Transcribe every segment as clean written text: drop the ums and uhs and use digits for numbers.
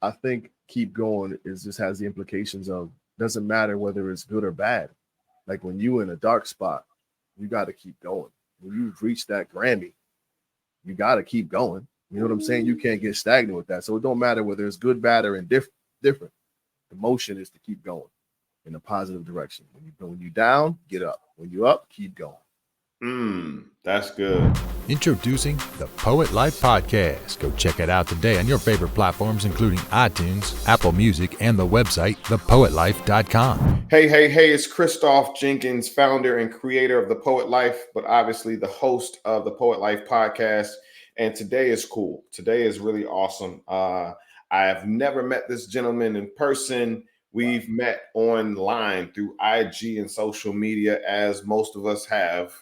I think keep going is just has the implications of doesn't matter whether it's good or bad. Like when you in a dark spot, you got to keep going. When you've reached that Grammy, you got to keep going. You know what I'm saying? You can't get stagnant with that. So it don't matter whether it's good, bad, or indifferent. Different. The motion is to keep going in a positive direction. When you down, get up. When you up, keep going. That's good. Introducing the Poet Life Podcast. Go check it out today on your favorite platforms, including iTunes, Apple Music, and the website, thepoetlife.com. Hey, it's Christoph Jenkins, founder and creator of The Poet Life, but obviously the host of the Poet Life Podcast. And today is cool. Today is really awesome. I have never met this gentleman in person. We've met online through IG and social media, as most of us have.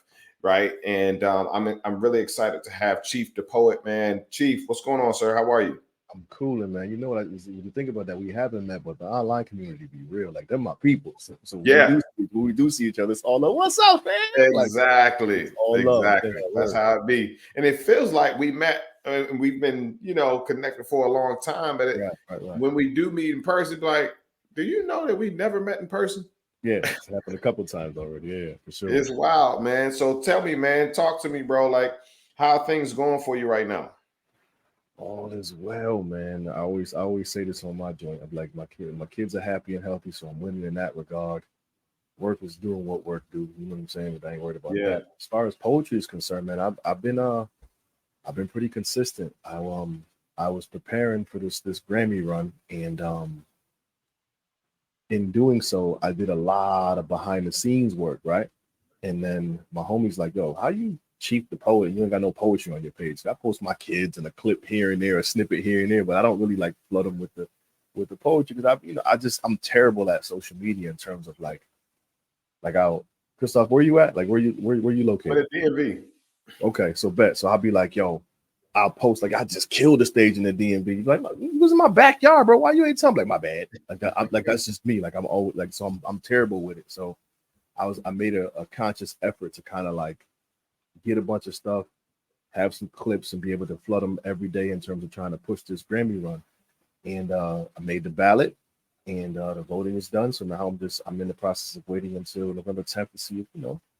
Right. And I'm really excited to have Chief the Poet, man. Chief, what's going on, sir? How are you? I'm cooling, man. You know what? When you think about that, we haven't met, but the online community be real. Like they're my people. So when we do see each other, it's all like, "What's up, man?" Exactly. Like, all exactly. love. That's how it be. And it feels like we met and we've been, connected for a long time. But right. When we do meet in person, like, do you know that we never met in person? Yeah, it's happened a couple times already. Yeah, for sure. It's wild, man. So tell me, man, talk to me, bro. Like, how are things going for you right now? All is well, man. I always say this on my joint. I'm like my kids are happy and healthy, so I'm winning in that regard. Work is doing what work do. You know what I'm saying? But I ain't worried about that. As far as poetry is concerned, man, I've been pretty consistent. I was preparing for this Grammy run, and in doing so, I did a lot of behind the scenes work, right? And then my homie's like, "Yo, how you Chief the Poet? You ain't got no poetry on your page." So I post my kids and a clip here and there, a snippet here and there, but I don't really like flood them with the poetry because I'm terrible at social media in terms of like I'll Christoph, where you at? Like where you located? At DMV. Okay, so bet. So I'll be like, "Yo, I'll post like I just killed the stage in the DMV." Like, it was in my backyard, bro. Why you ain't telling me? Like, my bad. Like I'm like that's just me. Like I'm always like so I'm terrible with it. So I made a conscious effort to kind of like get a bunch of stuff, have some clips, and be able to flood them every day in terms of trying to push this Grammy run. And I made the ballot, and the voting is done. So now I'm in the process of waiting until November 10th to see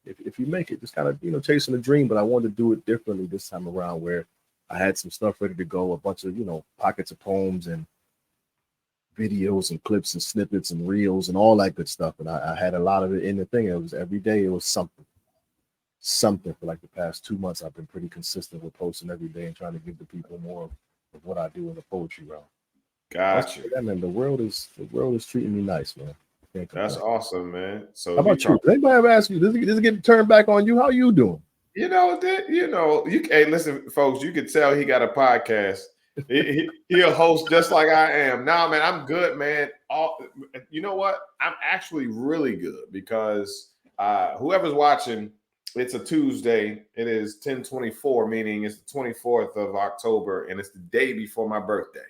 if you make it. Just kind of chasing a dream, but I wanted to do it differently this time around, where I had some stuff ready to go, a bunch of pockets of poems and videos and clips and snippets and reels and all that good stuff. And I had a lot of it in the thing. It was every day. It was something for like the past 2 months. I've been pretty consistent with posting every day and trying to give the people more of what I do in the poetry realm. Gotcha. Yeah, man. The world is treating me nice, man. That's awesome, man. So how about you? Does anybody ever ask you? Does it get turned back on you? How you doing? Hey, listen, folks, you could tell he got a podcast. He'll host just like I am. Nah, man, I'm good, man. You know what? I'm actually really good because whoever's watching, it's a Tuesday. It is 10/24, meaning it's the 24th of October, and it's the day before my birthday.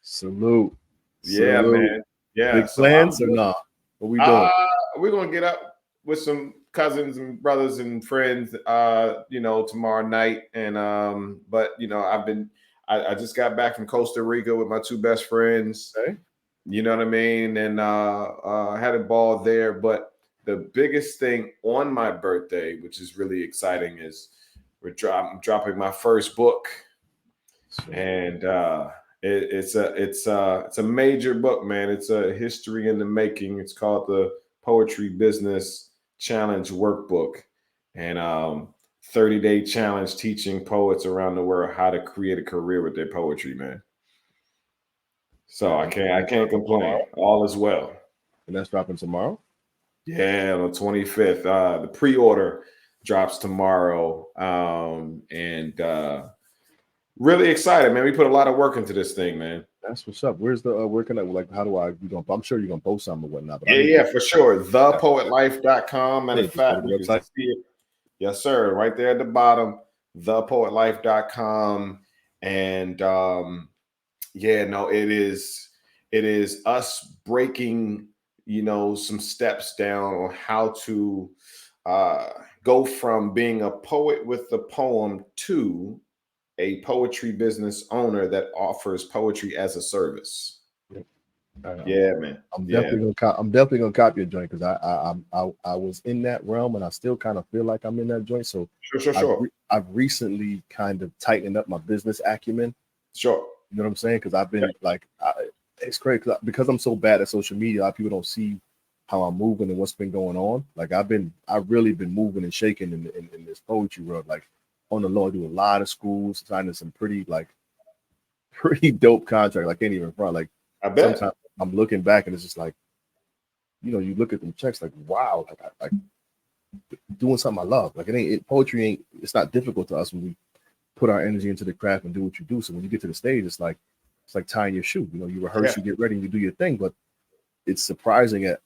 Salute. Yeah, man. Yeah. Big plans or not? What we doing? We're gonna get up with some cousins and brothers and friends, tomorrow night. And but I just got back from Costa Rica with my two best friends. Okay. You know what I mean? And had a ball there. But the biggest thing on my birthday, which is really exciting, is I'm dropping my first book. And it's a major book, man. It's a history in the making. It's called the Poetry Business Challenge Workbook, and 30-day challenge teaching poets around the world how to create a career with their poetry, man. So I can't complain. All is well. And that's dropping tomorrow? Yeah, on the 25th. The pre-order drops tomorrow. And really excited, man. We put a lot of work into this thing, man. That's what's up. Where's the where can I how do I'm sure you're gonna post something or whatnot. But yeah, for sure. Thepoetlife.com. Matter of fact, you can see it. Yes, sir. Right there at the bottom, thepoetlife.com. And it is us breaking, some steps down on how to go from being a poet with the poem to a poetry business owner that offers poetry as a service. Yeah, man. I'm definitely gonna copy your joint because I was in that realm and I still kind of feel like I'm in that joint. So Sure. I've recently kind of tightened up my business acumen. Sure. You know what I'm saying? Because I've been like, it's crazy because I'm so bad at social media. A lot of people don't see how I'm moving and what's been going on. Like I've really been moving and shaking in this poetry world. Like on the low, I do a lot of schools, signing some pretty dope contract. I can't even front. Like I bet. sometimes I'm looking back and it's just like, you look at them checks like, wow, like I doing something I love. Like poetry it's not difficult to us when we put our energy into the craft and do what you do. So when you get to the stage, it's like tying your shoe. You rehearse, you get ready, and you do your thing. But it's surprising at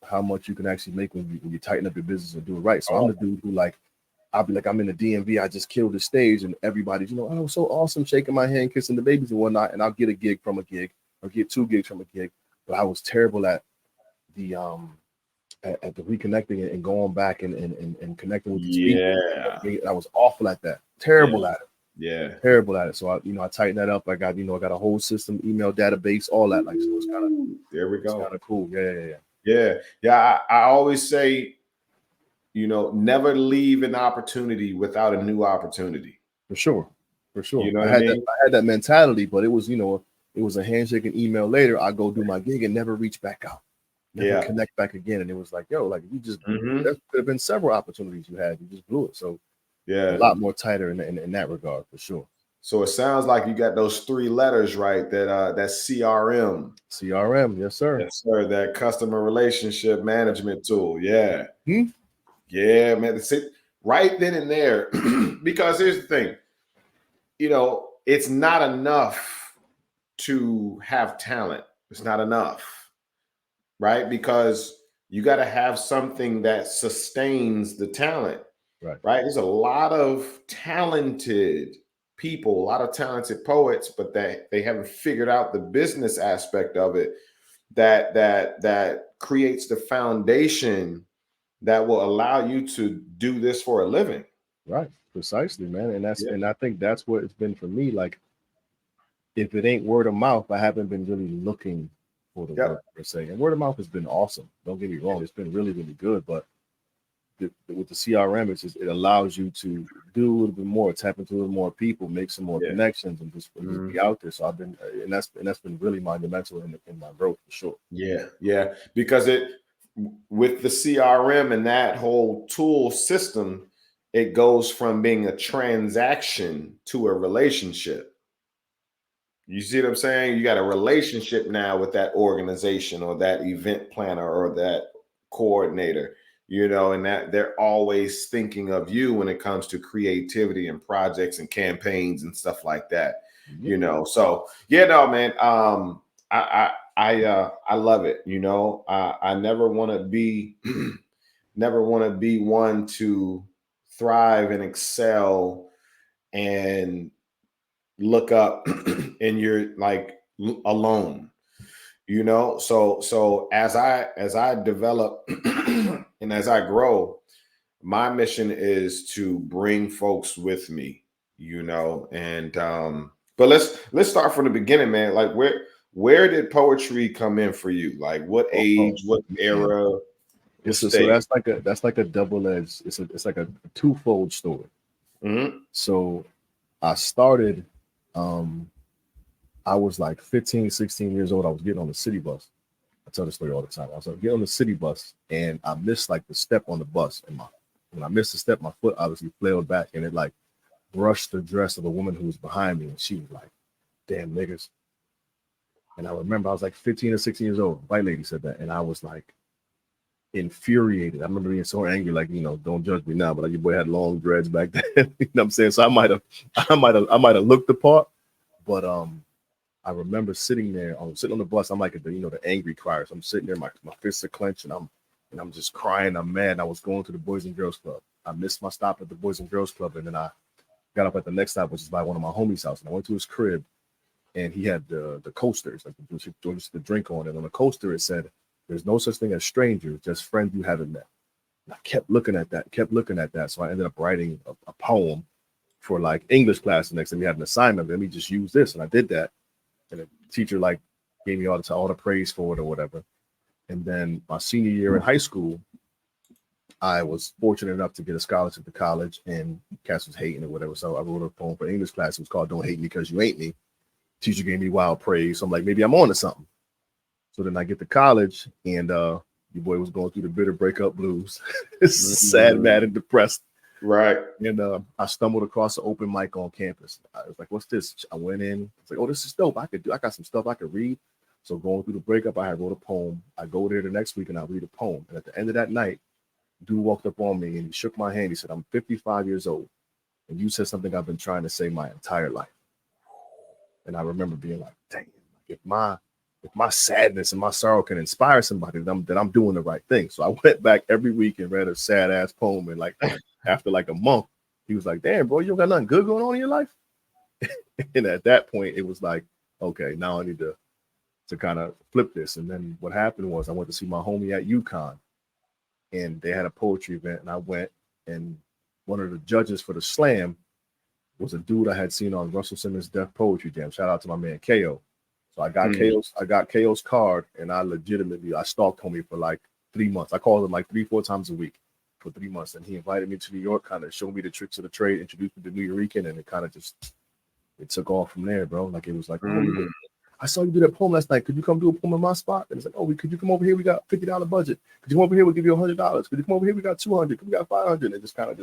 how much you can actually make when you tighten up your business and do it right. So I'm the dude who I'll be like, I'm in the DMV, I just killed the stage, and everybody's, oh, so awesome, shaking my hand, kissing the babies and whatnot, and I'll get a gig from a gig or get 2 gigs from a gig. But I was terrible at the at the reconnecting and going back and connecting with these people. I was awful at that. Terrible at it. Yeah. Terrible at it. So I tightened that up. I got a whole system, email database, all that. Like, so it's kind of there we go. It's kind of cool. Yeah. I always say, never leave an opportunity without a new opportunity. For sure. You know I had that mentality, but it was, it was a handshake and email later. I go do my gig and never reach back out. Never connect back again. And it was like, yo, like you just there could have been several opportunities you had. You just blew it. So a lot more tighter in that regard, for sure. So it sounds like you got those 3 letters right. That CRM. CRM, yes, sir. Yes, sir. That customer relationship management tool. Yeah. Hmm? Yeah, man. That's it. Right then and there. Because here's the thing. It's not enough to have talent. It's not enough. Right? Because you got to have something that sustains the talent. Right. There's a lot of talented people, a lot of talented poets, but they haven't figured out the business aspect of it that creates the foundation that will allow you to do this for a living. Right. Precisely, man. And I think that's what it's been for me. Like, if it ain't word of mouth, I haven't been really looking for the work per se. And word of mouth has been awesome. Don't get me wrong. It's been really, really good. But with the CRM, it allows you to do a little bit more, tap into a little more people, make some more connections, and just be out there. So I've been, and that's been really monumental in my growth for sure. Yeah. Because with the CRM and that whole tool system, it goes from being a transaction to a relationship. You see what I'm saying? You got a relationship now with that organization or that event planner or that coordinator, and that they're always thinking of you when it comes to creativity and projects and campaigns and stuff like that. So man. I love it. I never want to be one to thrive and excel and look up and you're like alone, so as I develop and as I grow, my mission is to bring folks with me, and but let's start from the beginning, man. Like where did poetry come in for you? Like what age, what era? So that's like a double-edged, it's like a twofold story. So I started, I was like 15, 16 years old. I was getting on the city bus. I tell the story all the time. I was getting on the city bus and I missed like the step on the bus. And when I missed the step, my foot obviously flailed back and it like brushed the dress of the woman who was behind me. And she was like, damn niggas. And I remember I was like 15 or 16 years old. White lady said that. And I was like infuriated. I remember being so angry, like, don't judge me now, but like your boy had long dreads back then. You know what I'm saying? So I might have looked the part, but I remember sitting there, sitting on the bus. I'm like the angry crier. So I'm sitting there, my fists are clenched, and I'm just crying. I'm mad. And I was going to the Boys and Girls Club. I missed my stop at the Boys and Girls Club, and then I got up at the next stop, which is by one of my homies' house. And I went to his crib, and he had the coasters, like the drink on it. On the coaster, it said, "There's no such thing as strangers, just friends you haven't met." And I kept looking at that. So I ended up writing a poem for like English class the next time. We had an assignment. Let me just use this, and I did that. And the teacher like gave me all the praise for it or whatever. And then my senior year in high school, I was fortunate enough to get a scholarship to college, and Cass was hating or whatever. So I wrote a poem for English class. It was called "Don't Hate Me Because You Ain't Me." Teacher gave me wild praise. So I'm like, maybe I'm on to something. So then I get to college, and your boy was going through the bitter breakup blues, sad, mad, and depressed. Right. And I stumbled across an open mic on campus. I was like, what's this? I went in. It's like, oh, this is dope. I got some stuff I could read. So going through the breakup, I had wrote a poem. I go there the next week and I read a poem. And at the end of that night, dude walked up on me and he shook my hand. He said, I'm 55 years old. And you said something I've been trying to say my entire life. And I remember being like, dang, if my sadness and my sorrow can inspire somebody, then I'm doing the right thing. So I went back every week and read a sad ass poem. And like after like a month, he was like, damn, bro, you don't got nothing good going on in your life? And at that point, it was like, okay, now I need to kind of flip this. And then what happened was I went to see my homie at UConn, and they had a poetry event, and I went, and one of the judges for the slam was a dude I had seen on Russell Simmons' Deaf Poetry Jam. Shout out to my man KO. So I got KO's card, and I stalked homie for like 3 months. I called him like 3-4 times a week for 3 months, and he invited me to New York, kind of showed me the tricks of the trade, introduced me to New Yorican, and it kind of just took off from there, bro. Like it was like, oh, I saw you do that poem last night. Could you come do a poem in my spot? And it's like, oh, could you come over here? We got $50 budget. Could you come over here? We'll give you $100. Could you come over here? We got 200. Could we got 500? And it just kind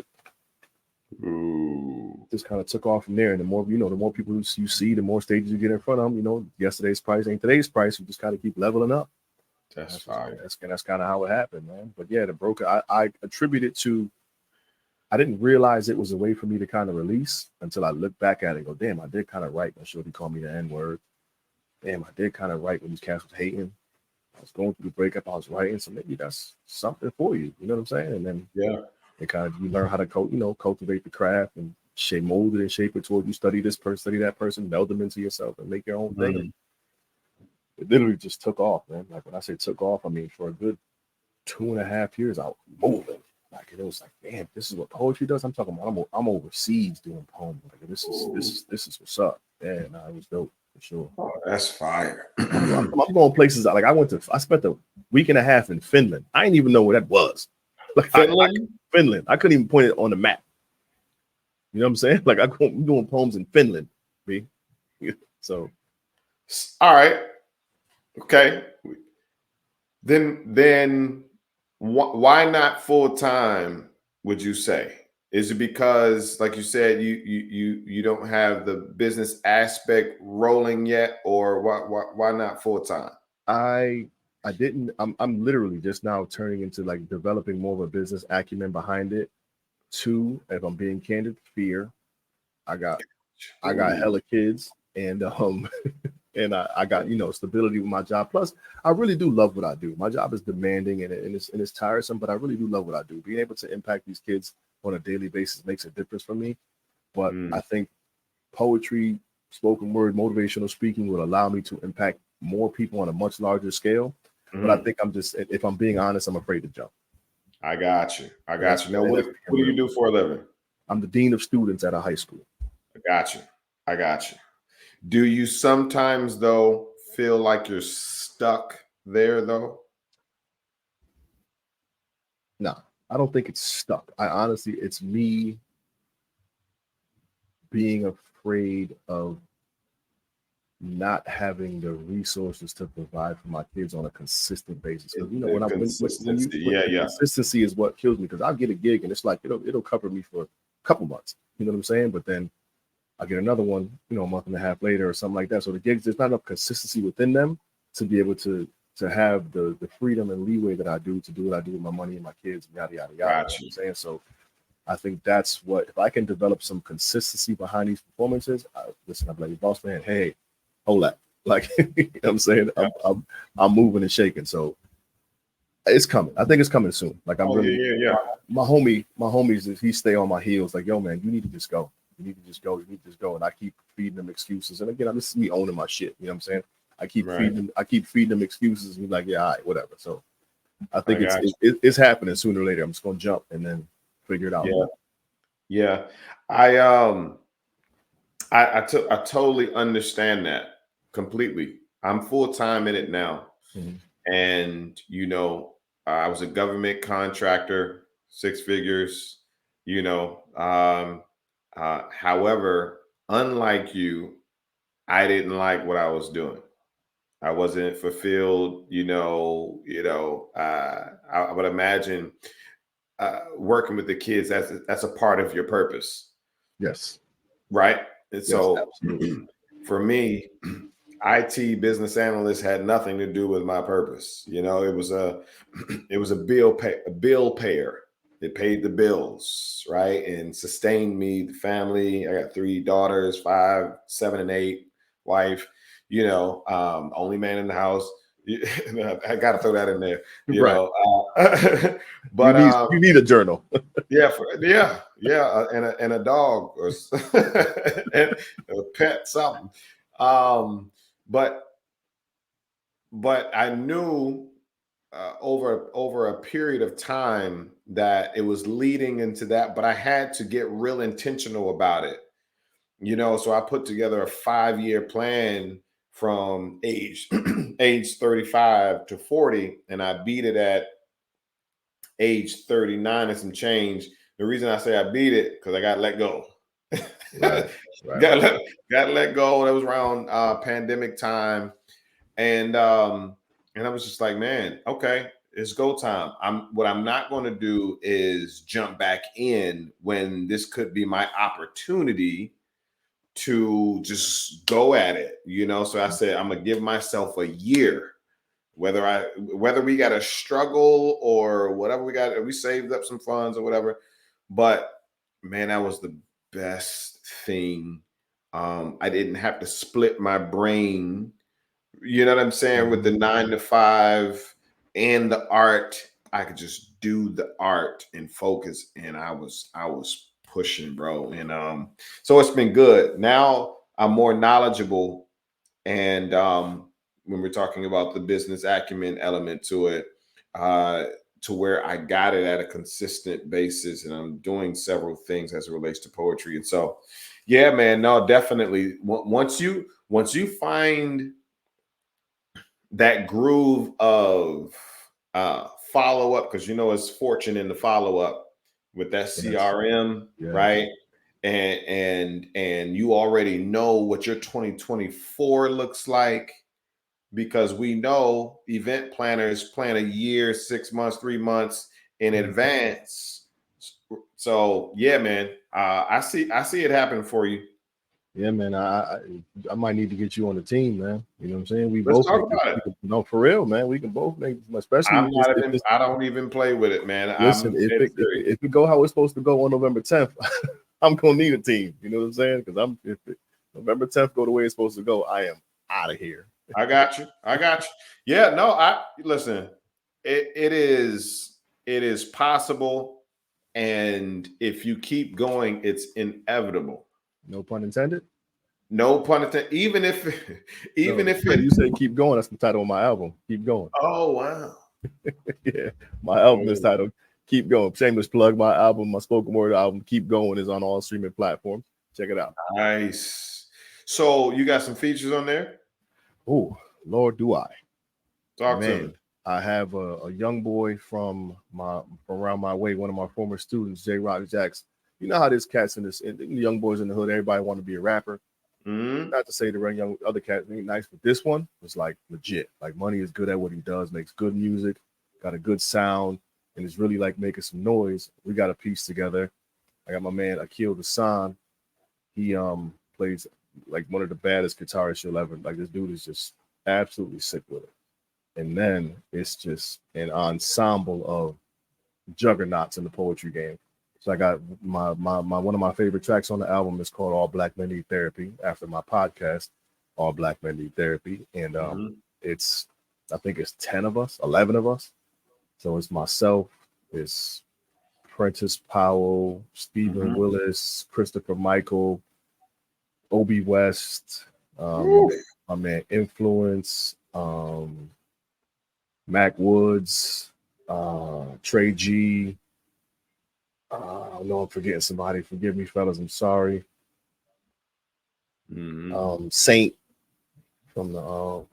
of took off from there. And the more people you see, the more stages you get in front of them. Yesterday's price ain't today's price. You just kind of keep leveling up. That's fine. That's kind of how it happened, man. But yeah, the broker, I attribute it to. I didn't realize it was a way for me to kind of release until I looked back at it and go, damn, I did kind of write. I'm sure he called me the N-word. Damn, I did kind of write when these cats was hating. I was going through the breakup, I was writing, so maybe that's something for you. You know what I'm saying? And then it kind of, you learn how to cultivate the craft and mold it and shape it toward you. Study this person, study that person, meld them into yourself and make your own thing. It literally just took off, man. Like when I say took off, I mean for a good 2.5 years, I was moving. Like it was like, damn, this is what poetry does. I'm talking about. I'm overseas doing poems. Like this is what's up. Yeah, it was dope for sure. Oh, that's fire. I'm going places like I spent a week and a half in Finland. I didn't even know where that was. Like Finland? Finland. I couldn't even point it on the map. You know what I'm saying? Like I'm doing poems in Finland. So, all right, okay. Then why not full time? Would you say? Is it because, like you said, you don't have the business aspect rolling yet, or why not full time? I didn't. I'm literally just now turning into like developing more of a business acumen behind it. 2, if I'm being candid, fear. I got hella kids, and and I got stability with my job. Plus, I really do love what I do. My job is demanding and it's tiresome, but I really do love what I do. Being able to impact these kids on a daily basis makes a difference for me. But I think poetry, spoken word, motivational speaking will allow me to impact more people on a much larger scale. But I think if I'm being honest, I'm afraid to jump. I got you. Now, what do you do for a living? I'm the dean of students at a high school. I got you. Do you sometimes, though, feel like you're stuck there, though? No, I don't think it's stuck. It's me being afraid of not having the resources to provide for my kids on a consistent basis. Consistency is what kills me, because I'll get a gig and it's like it'll cover me for a couple months. You know what I'm saying? But then I get another one, a month and a half later or something like that. So the gigs, there's not enough consistency within them to be able to have the freedom and leeway that I do to do what I do with my money and my kids, yada yada yada. You know what I'm saying? So I think that's what, if I can develop some consistency behind these performances, I'm like, boss man, hey, hold that. Like, you know what I'm saying? I'm moving and shaking. So it's coming. I think it's coming soon. Like my homies, he stay on my heels. Like, yo, man, you need to just go. You need to just go. And I keep feeding them excuses. And again, this is me owning my shit. You know what I'm saying? I keep feeding them excuses. And he's like, yeah, all right, whatever. So I think it's happening sooner or later. I'm just gonna jump and then figure it out. Yeah. I totally understand that completely. I'm full-time in it now. Mhm. And, I was a government contractor, 6 figures, however, unlike you, I didn't like what I was doing. I wasn't fulfilled, I would imagine working with the kids, that's a part of your purpose, Yes. right? And Yes, so absolutely. for me, IT business analyst had nothing to do with my purpose. It was a it was a bill payer. It paid the bills, right? And sustained me, the family. I got 3 daughters, 5, 7, and 8, wife, only man in the house. I got to throw that in there, Right. but You need a journal. yeah, and a dog or and a pet, something. Um, but I knew over a period of time that it was leading into that, but I had to get real intentional about it. So I put together a 5-year plan from age 35 to 40, and I beat it at age 39 and some change. The reason I say I beat it because I got let go. Right. got let go. That was around pandemic time, and I was just like, man, okay, it's go time. What I'm not going to do is jump back in when this could be my opportunity to just go at it. So I said I'm gonna give myself a year. Whether we got to struggle or whatever, we saved up some funds or whatever. But man, that was the best thing. I didn't have to split my brain. You know what I'm saying? With the 9 to 5 and the art, I could just do the art and focus. And I was pushing, bro. And so it's been good. Now I'm more knowledgeable, and when we're talking about the business acumen element to it, to where I got it at a consistent basis, and I'm doing several things as it relates to poetry. And so, yeah, man, no, definitely. Once you find that groove of follow up, because it's fortune in the follow up with that CRM, Yes. right? And you already know what your 2024 looks like, because we know event planners plan a year, 6 months, 3 months in advance. So yeah, man, I see it happen for you. Yeah, man. I might need to get you on the team, man. You know what I'm saying? We Let's both talk make about it. No, for real, man. We can both make, especially I don't even play with it, man. listen, I'm dead serious. if it go how it's supposed to go on November 10th, I'm gonna need a team. You know what I'm saying? Because November 10th go the way it's supposed to go, I am out of here. I got you. Yeah, no, listen. It is possible, and if you keep going, it's inevitable. No pun intended. No pun intended. Even if You say keep going, that's the title of my album. Keep going. Oh wow. Yeah, my album is titled Keep Going. Shameless plug. My album, my spoken word album, Keep Going, is on all streaming platforms. Check it out. Nice. So you got some features on there? Oh, Lord, do I. Talk to me. I have a young boy from around my way, one of my former students, J. Rock Jackson. You know how this cats in the young boys in the hood, everybody want to be a rapper. Mm-hmm. Not to say the young other cats ain't nice, but this one was like legit. Like, Money is good at what he does, makes good music, got a good sound, and is really like making some noise. We got a piece together. I got my man Akil Hassan. He plays like one of the baddest guitarists you'll ever. Like, this dude is just absolutely sick with it. And then it's just an ensemble of juggernauts in the poetry game. So I got my one of my favorite tracks on the album is called All Black Men Need Therapy, after my podcast, All Black Men Need Therapy. And it's, I think it's 11 of us. So it's myself, it's Prentice Powell, Stephen Willis, Christopher Michael, Obi West, my man Influence, Mac Woods, Trey G. I know I'm forgetting somebody. Forgive me, fellas. I'm sorry. Saint from the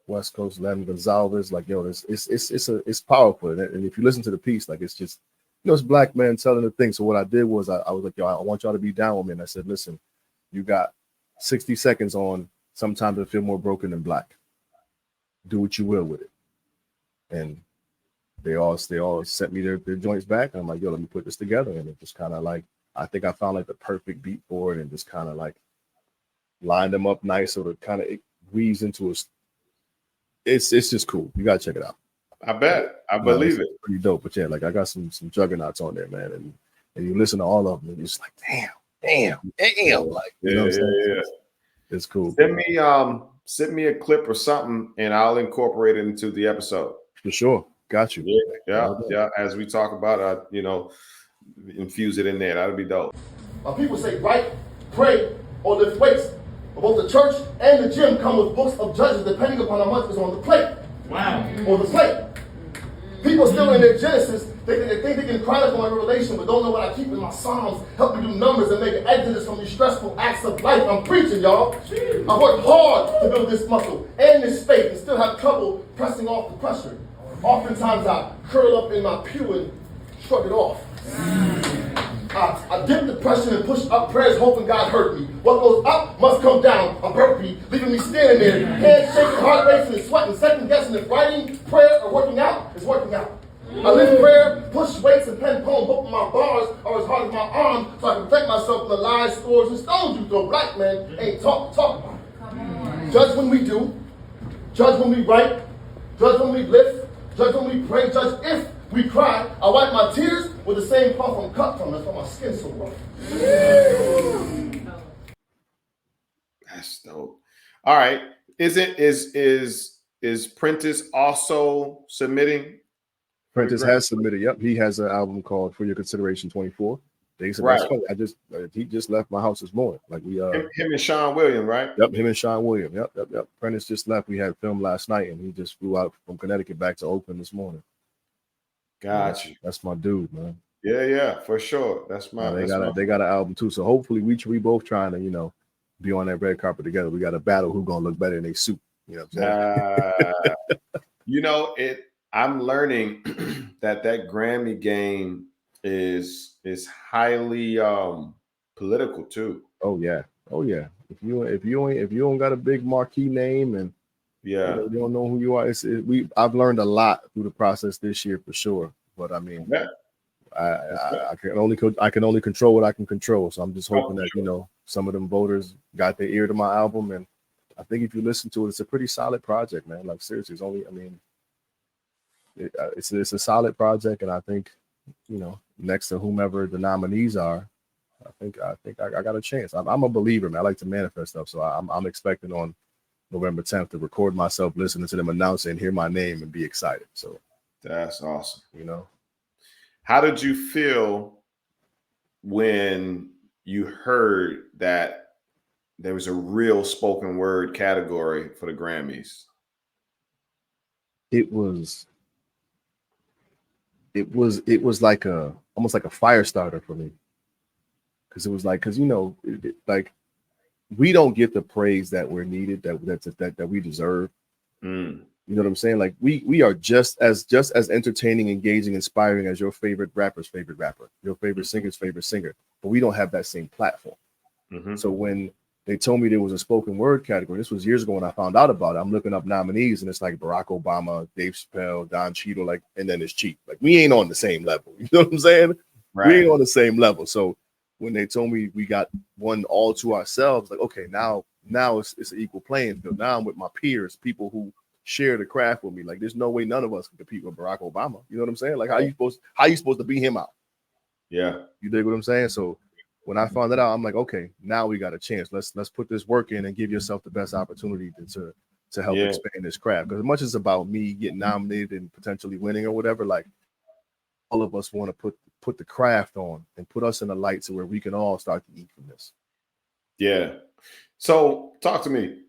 West Coast, Len Gonzalez, like, yo, it's powerful. And if you listen to the piece, like, it's just, it's black men telling the thing. So what I did was I was like, yo, I want y'all to be down with me. And I said, listen, you got 60 seconds on Sometimes I Feel More Broken Than Black. Do what you will with it. And they all sent me their joints back. And I'm like, yo, let me put this together. And it just kind of like, I think I found like the perfect beat for it and just kind of like lined them up nice. So it kind of, it weaves into it's just cool. You got to check it out. I bet. I believe it. Pretty dope. But yeah, like I got some juggernauts on there, man. And you listen to all of them and you're just like, damn. Like, you know what I'm saying? Yeah. It's cool. Send me a clip or something and I'll incorporate it into the episode. For sure. Got you. Yeah. As we talk about, infuse it in there. That'll be dope. People say write, pray, or lift weights. But both the church and the gym come with books of judges depending upon how much is on the plate. Wow. Or the plate. People still in their Genesis, they think they can chronicle my revelation, but don't know what I keep in my Psalms. Help me do numbers and make an exodus from these stressful acts of life. I'm preaching, y'all. I worked hard to build this muscle and this faith and still have trouble pressing off the pressure. Oftentimes I curl up in my pew and shrug it off. I dip depression and push up prayers hoping God heard me. What goes up must come down. A burpee, leaving me standing there, hands shaking, heart racing and sweating, second guessing if writing, prayer, or working out is working out. I lift prayer, push weights, and pen poems, hoping my bars are as hard as my arms so I can protect myself from the lies, scores, and stones you throw. Black men ain't talk about it. Judge when we do, judge when we write, judge when we lift, judge when we pray, judge if we cry. I wipe my tears with the same puff I'm cut from. That's why my skin's so rough. That's dope. All right. Is Prentice also submitting? Prentice has submitted. Yep, he has an album called For Your Consideration 24. Right. He just left my house this morning. Like him and Sean William, right? Yep, him and Sean William. Yep. Prentice just left. We had film last night, and he just flew out from Connecticut back to Oakland this morning. Got you. That's my dude, man. Yeah, for sure. That's my. They got an album too. So hopefully we both trying to be on that red carpet together. We got a battle who gonna look better in a suit. You know what I'm saying? I'm learning that Grammy game is highly political too. Oh yeah. If you don't got a big marquee name and you don't know who you are, I've learned a lot through the process this year for sure. But I mean, I can only control what I can control. So I'm just hoping that some of them voters got their ear to my album, and I think if you listen to it, it's a pretty solid project, man. Like seriously, it's a solid project, and I think next to whomever the nominees are, I think I got a chance. I'm a believer, man. I like to manifest stuff, so I'm expecting on November 10th to record myself listening to them announce and hear my name and be excited. So that's awesome. How did you feel when you heard that there was a real spoken word category for the Grammys? It was like almost like a fire starter for me, because it was like, like we don't get the praise that we're needed, that we deserve. You know what I'm saying? Like we are just as entertaining, engaging, inspiring as your favorite rapper's favorite rapper, your favorite singer's favorite singer, but we don't have that same platform. So when they told me there was a spoken word category, this was years ago when I found out about it. I'm looking up nominees, and it's like Barack Obama, Dave Chappelle, Don Cheadle, and then it's Cheap. Like we ain't on the same level. You know what I'm saying? Right. We ain't on the same level. So when they told me we got one all to ourselves, like, okay, now it's an equal playing field. Now I'm with my peers, people who share the craft with me. Like there's no way none of us can compete with Barack Obama. You know what I'm saying? Like how you supposed to beat him out? Yeah. You dig what I'm saying? So when I found that out, I'm like, okay, now we got a chance. Let's put this work in and give yourself the best opportunity to help expand this craft. Because as much as it's about me getting nominated and potentially winning or whatever, like all of us want to put the craft on and put us in the light to where we can all start to eat from this. Yeah. So talk to me.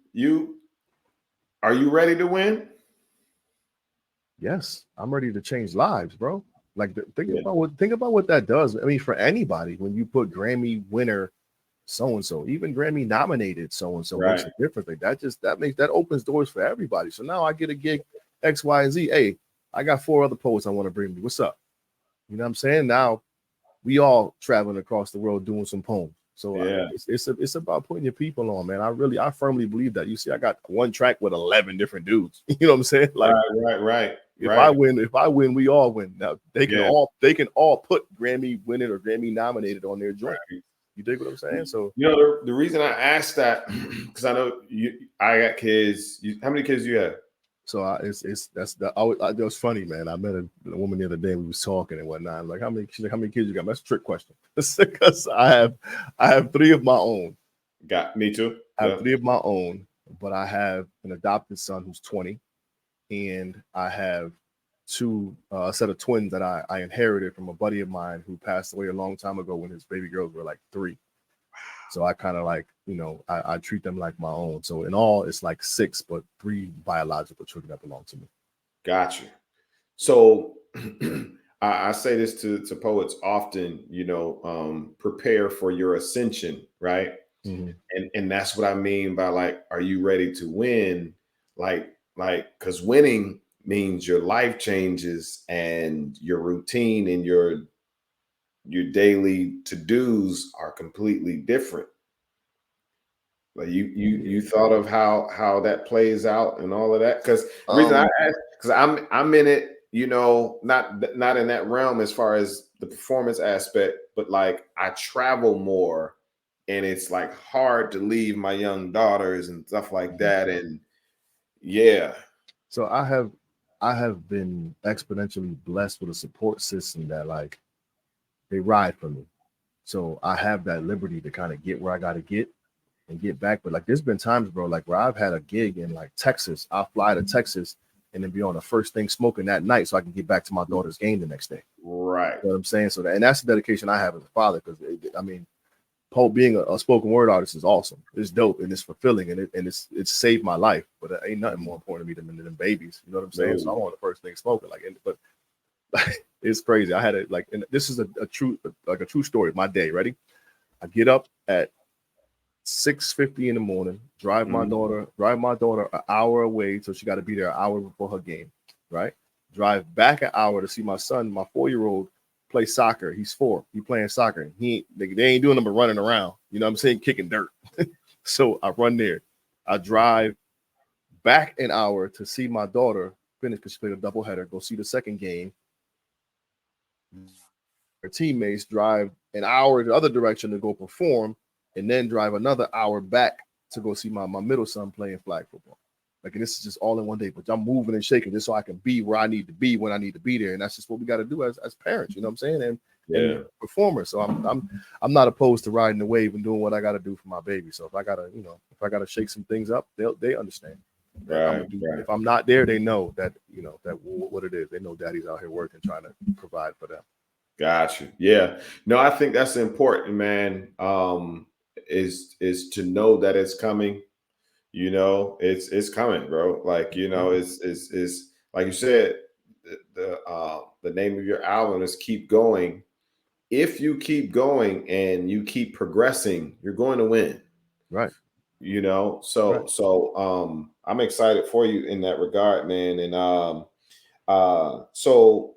Are you ready to win? Yes, I'm ready to change lives, bro. Like think about what that does. I mean, for anybody, when you put Grammy winner so and so, even Grammy nominated so and so makes Right. a difference. Like that opens doors for everybody. So now I get a gig X, Y, and Z. Hey, I got 4 other poets I want to bring me. What's up? You know what I'm saying? Now we all traveling across the world doing some poems. So Yeah. it's about putting your people on, man. I firmly believe that. You see, I got one track with 11 different dudes. You know what I'm saying? Like, Right. if I win, we all win. Now they can Yeah. all put Grammy winning or Grammy nominated on their joint. Right. You dig what I'm saying? So You know, the reason I asked that, because I know I got kids. How many kids do you have? So it was funny, man. I met a woman the other day. We was talking and whatnot. I'm like, she's like, how many kids you got? That's a trick question. Because I have 3 of my own. Got me too. I have 3 of my own, but I have an adopted son who's 20, and I have 2 a set of twins that I inherited from a buddy of mine who passed away a long time ago when his baby girls were like 3. So I kind of like, I treat them like my own. So in all, it's like 6, but 3 biological children that belong to me. Got you. So I say this to poets often, prepare for your ascension, right? Mm-hmm. And that's what I mean by like, are you ready to win? Like, because winning means your life changes and your routine and your daily to-dos are completely different. Like you thought of how that plays out and all of that? Because the reason I asked, because I'm in it, not in that realm as far as the performance aspect, but like I travel more, and it's like hard to leave my young daughters and stuff like that. And yeah. So I have been exponentially blessed with a support system that like they ride for me. So I have that liberty to kind of get where I got to get and get back. But like, there's been times, bro, like where I've had a gig in like Texas. I'll fly to Texas and then be on the first thing smoking that night so I can get back to my daughter's game the next day. Right. You know what I'm saying? So and that's the dedication I have as a father, because I mean, Pope being a spoken word artist is awesome. It's dope and it's fulfilling, and it's saved my life. But it ain't nothing more important to me than babies. You know what I'm saying? No. So I'm on the first thing smoking. But it's crazy. I had it like, and this is a true story. My day. Ready? I get up at 6:50 in the morning. Drive my daughter an hour away, so she got to be there an hour before her game. Right? Drive back an hour to see my son, my 4-year-old, play soccer. He's 4. He playing soccer. They ain't doing nothing but running around. You know what I'm saying? Kicking dirt. So I run there. I drive back an hour to see my daughter finish, because she played a doubleheader. Go see the second game. Her teammates drive an hour the other direction to go perform, and then drive another hour back to go see my middle son playing flag football. Like, and this is just all in one day, but I'm moving and shaking just so I can be where I need to be when I need to be there. And that's just what we got to do as parents, you know what I'm saying? And performers. So I'm not opposed to riding the wave and doing what I got to do for my baby. So if I gotta shake some things up, they understand. Right. If I'm not there, they know that what it is. They know daddy's out here working, trying to provide for them. Got you. Yeah. No, I think that's important, man. Is to know that it's coming. It's coming, bro. Like, it's like you said, the name of your album is Keep Going. If you keep going and you keep progressing, you're going to win. Right. So I'm excited for you in that regard, man. And so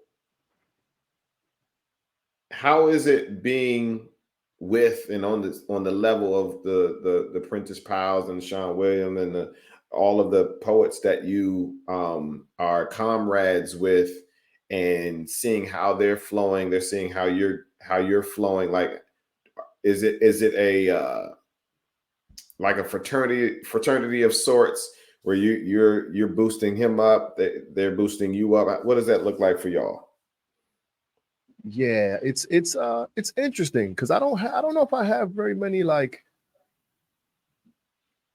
how is it being with and on the level of the Prentice Powers and Sean Williams and all of the poets that you are comrades with, and seeing how they're flowing, they're seeing how you're flowing? Like, is it a like a fraternity of sorts, where you're boosting him up, they're boosting you up? What does that look like for y'all? Yeah, it's interesting, because I don't know if I have very many. Like,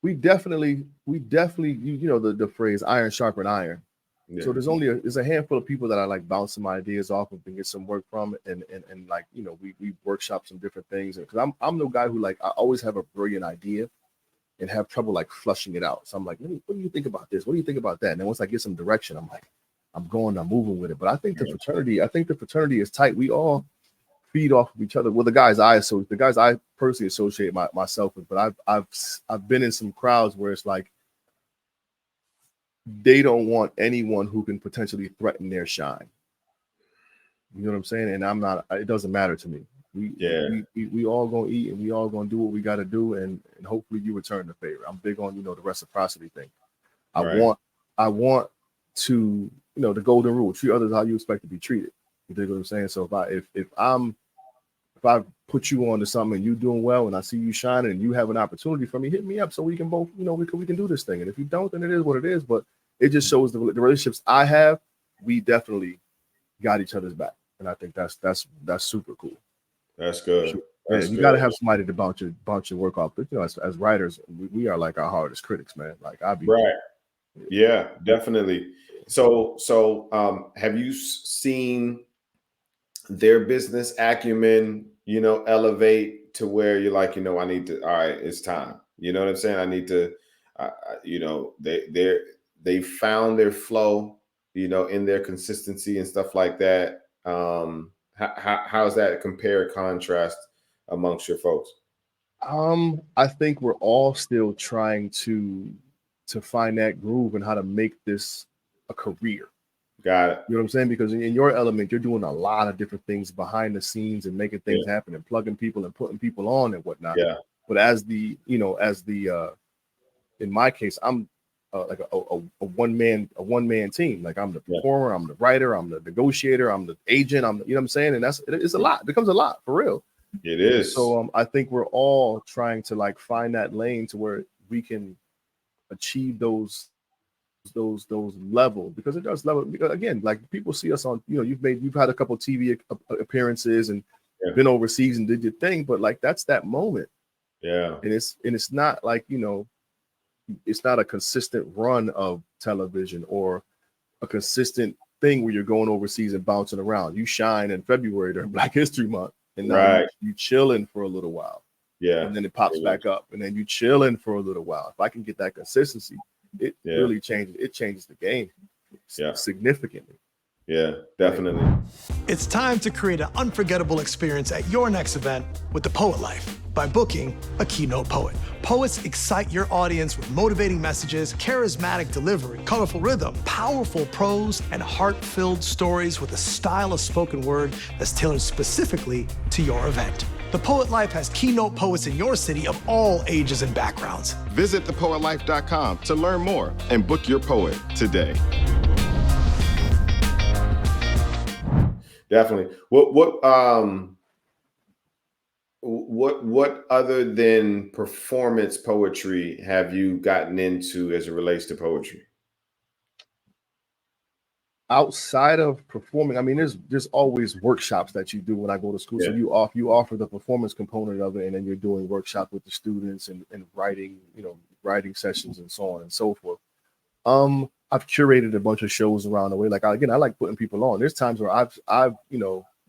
we definitely the phrase iron sharpen iron. Yeah. So there's a handful of people that I like bouncing my ideas off of and get some work from, and like, we workshop some different things, because I'm the guy who, like, I always have a brilliant idea and have trouble like flushing it out. So I'm like, what do you think about this? What do you think about that? And then once I get some direction, I'm like, I'm moving with it. But I think the fraternity is tight. We all, feed off of each other. Well, the guys I personally associate myself with, but I've been in some crowds where it's like they don't want anyone who can potentially threaten their shine. You know what I'm saying? And I'm not. It doesn't matter to me. We all gonna eat and we all gonna do what we got to do, and hopefully you return the favor. I'm big on the reciprocity thing. I want to the golden rule: treat others how you expect to be treated. You dig what I'm saying? So if I put you on to something and you doing well and I see you shining and you have an opportunity for me, hit me up so we can both we can do this thing. And if you don't, then it is what it is. But it just shows the relationships I have. We definitely got each other's back, and I think that's super cool. That's good. That's you got to have somebody to bounce your work off. But as writers, we are like our hardest critics, man. Like right. Yeah, definitely. So have you seen their business acumen, elevate to where you're like, I need to, all right, it's time. You know what I'm saying? I need to, they found their flow, in their consistency and stuff like that. How's that compare contrast amongst your folks? I think we're all still trying to find that groove and how to make this a career. Got it. You know what I'm saying? Because in your element, you're doing a lot of different things behind the scenes and making things happen and plugging people and putting people on and whatnot. Yeah. But in my case, I'm like a one man team. Like I'm the performer, I'm the writer, I'm the negotiator, I'm the agent. You know what I'm saying? And it's a lot. It becomes a lot for real. It is. So I think we're all trying to like find that lane to where we can achieve those levels, because it does level. Because again, like people see us on, you've had a couple TV appearances and been overseas and did your thing, but like that's that moment. Yeah. And it's not like, it's not a consistent run of television or a consistent thing where you're going overseas and bouncing around. You shine in February during Black History Month, and now you chilling for a little while. Yeah. And then it pops back up, and then you chilling for a little while. If I can get that consistency, it really changes. It changes the game significantly. Yeah, definitely. It's time to create an unforgettable experience at your next event with The Poet Life by booking a keynote poet. Poets excite your audience with motivating messages, charismatic delivery, colorful rhythm, powerful prose, and heart-filled stories with a style of spoken word that's tailored specifically to your event. The Poet Life has keynote poets in your city of all ages and backgrounds. Visit thepoetlife.com to learn more and book your poet today. Definitely. What other than performance poetry have you gotten into as it relates to poetry? Outside of performing, I mean, there's always workshops that you do when I go to school. So you offer the performance component of it, and then you're doing workshops with the students and writing, writing sessions and so on and so forth. I've curated a bunch of shows around the way. Like I like putting people on. There's times where I've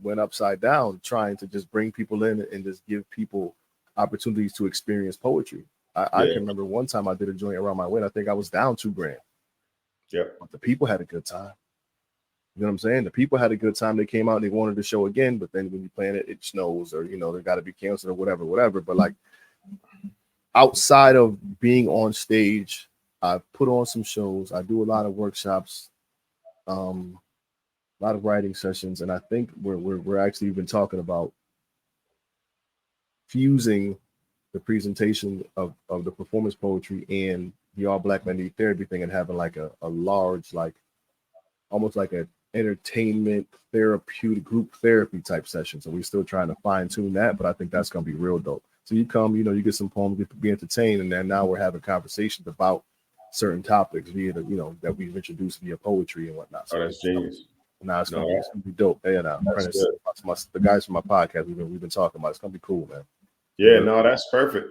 went upside down trying to just bring people in and just give people opportunities to experience poetry. I can remember one time I did a joint around my way. I think I was down $2,000. Yep. But the people had a good time. You know what I'm saying? The people had a good time. They came out and they wanted the show again, but then when you plan it, it snows or, they got to be canceled or whatever. But like outside of being on stage, I've put on some shows. I do a lot of workshops, a lot of writing sessions. And I think we're actually been talking about fusing the presentation of the performance poetry and the All Black Men Need Therapy thing and having like a large, like almost like an entertainment therapeutic group therapy type session. So we're still trying to fine tune that, but I think that's going to be real dope. So you come, you get some poems, get to be entertained, and then now we're having conversations about certain topics via that we've introduced via poetry and whatnot. So that's genius. Now it's gonna be dope. Yeah, now the guys from my podcast we've been talking about. It's gonna be cool, man. Yeah, no, that's perfect.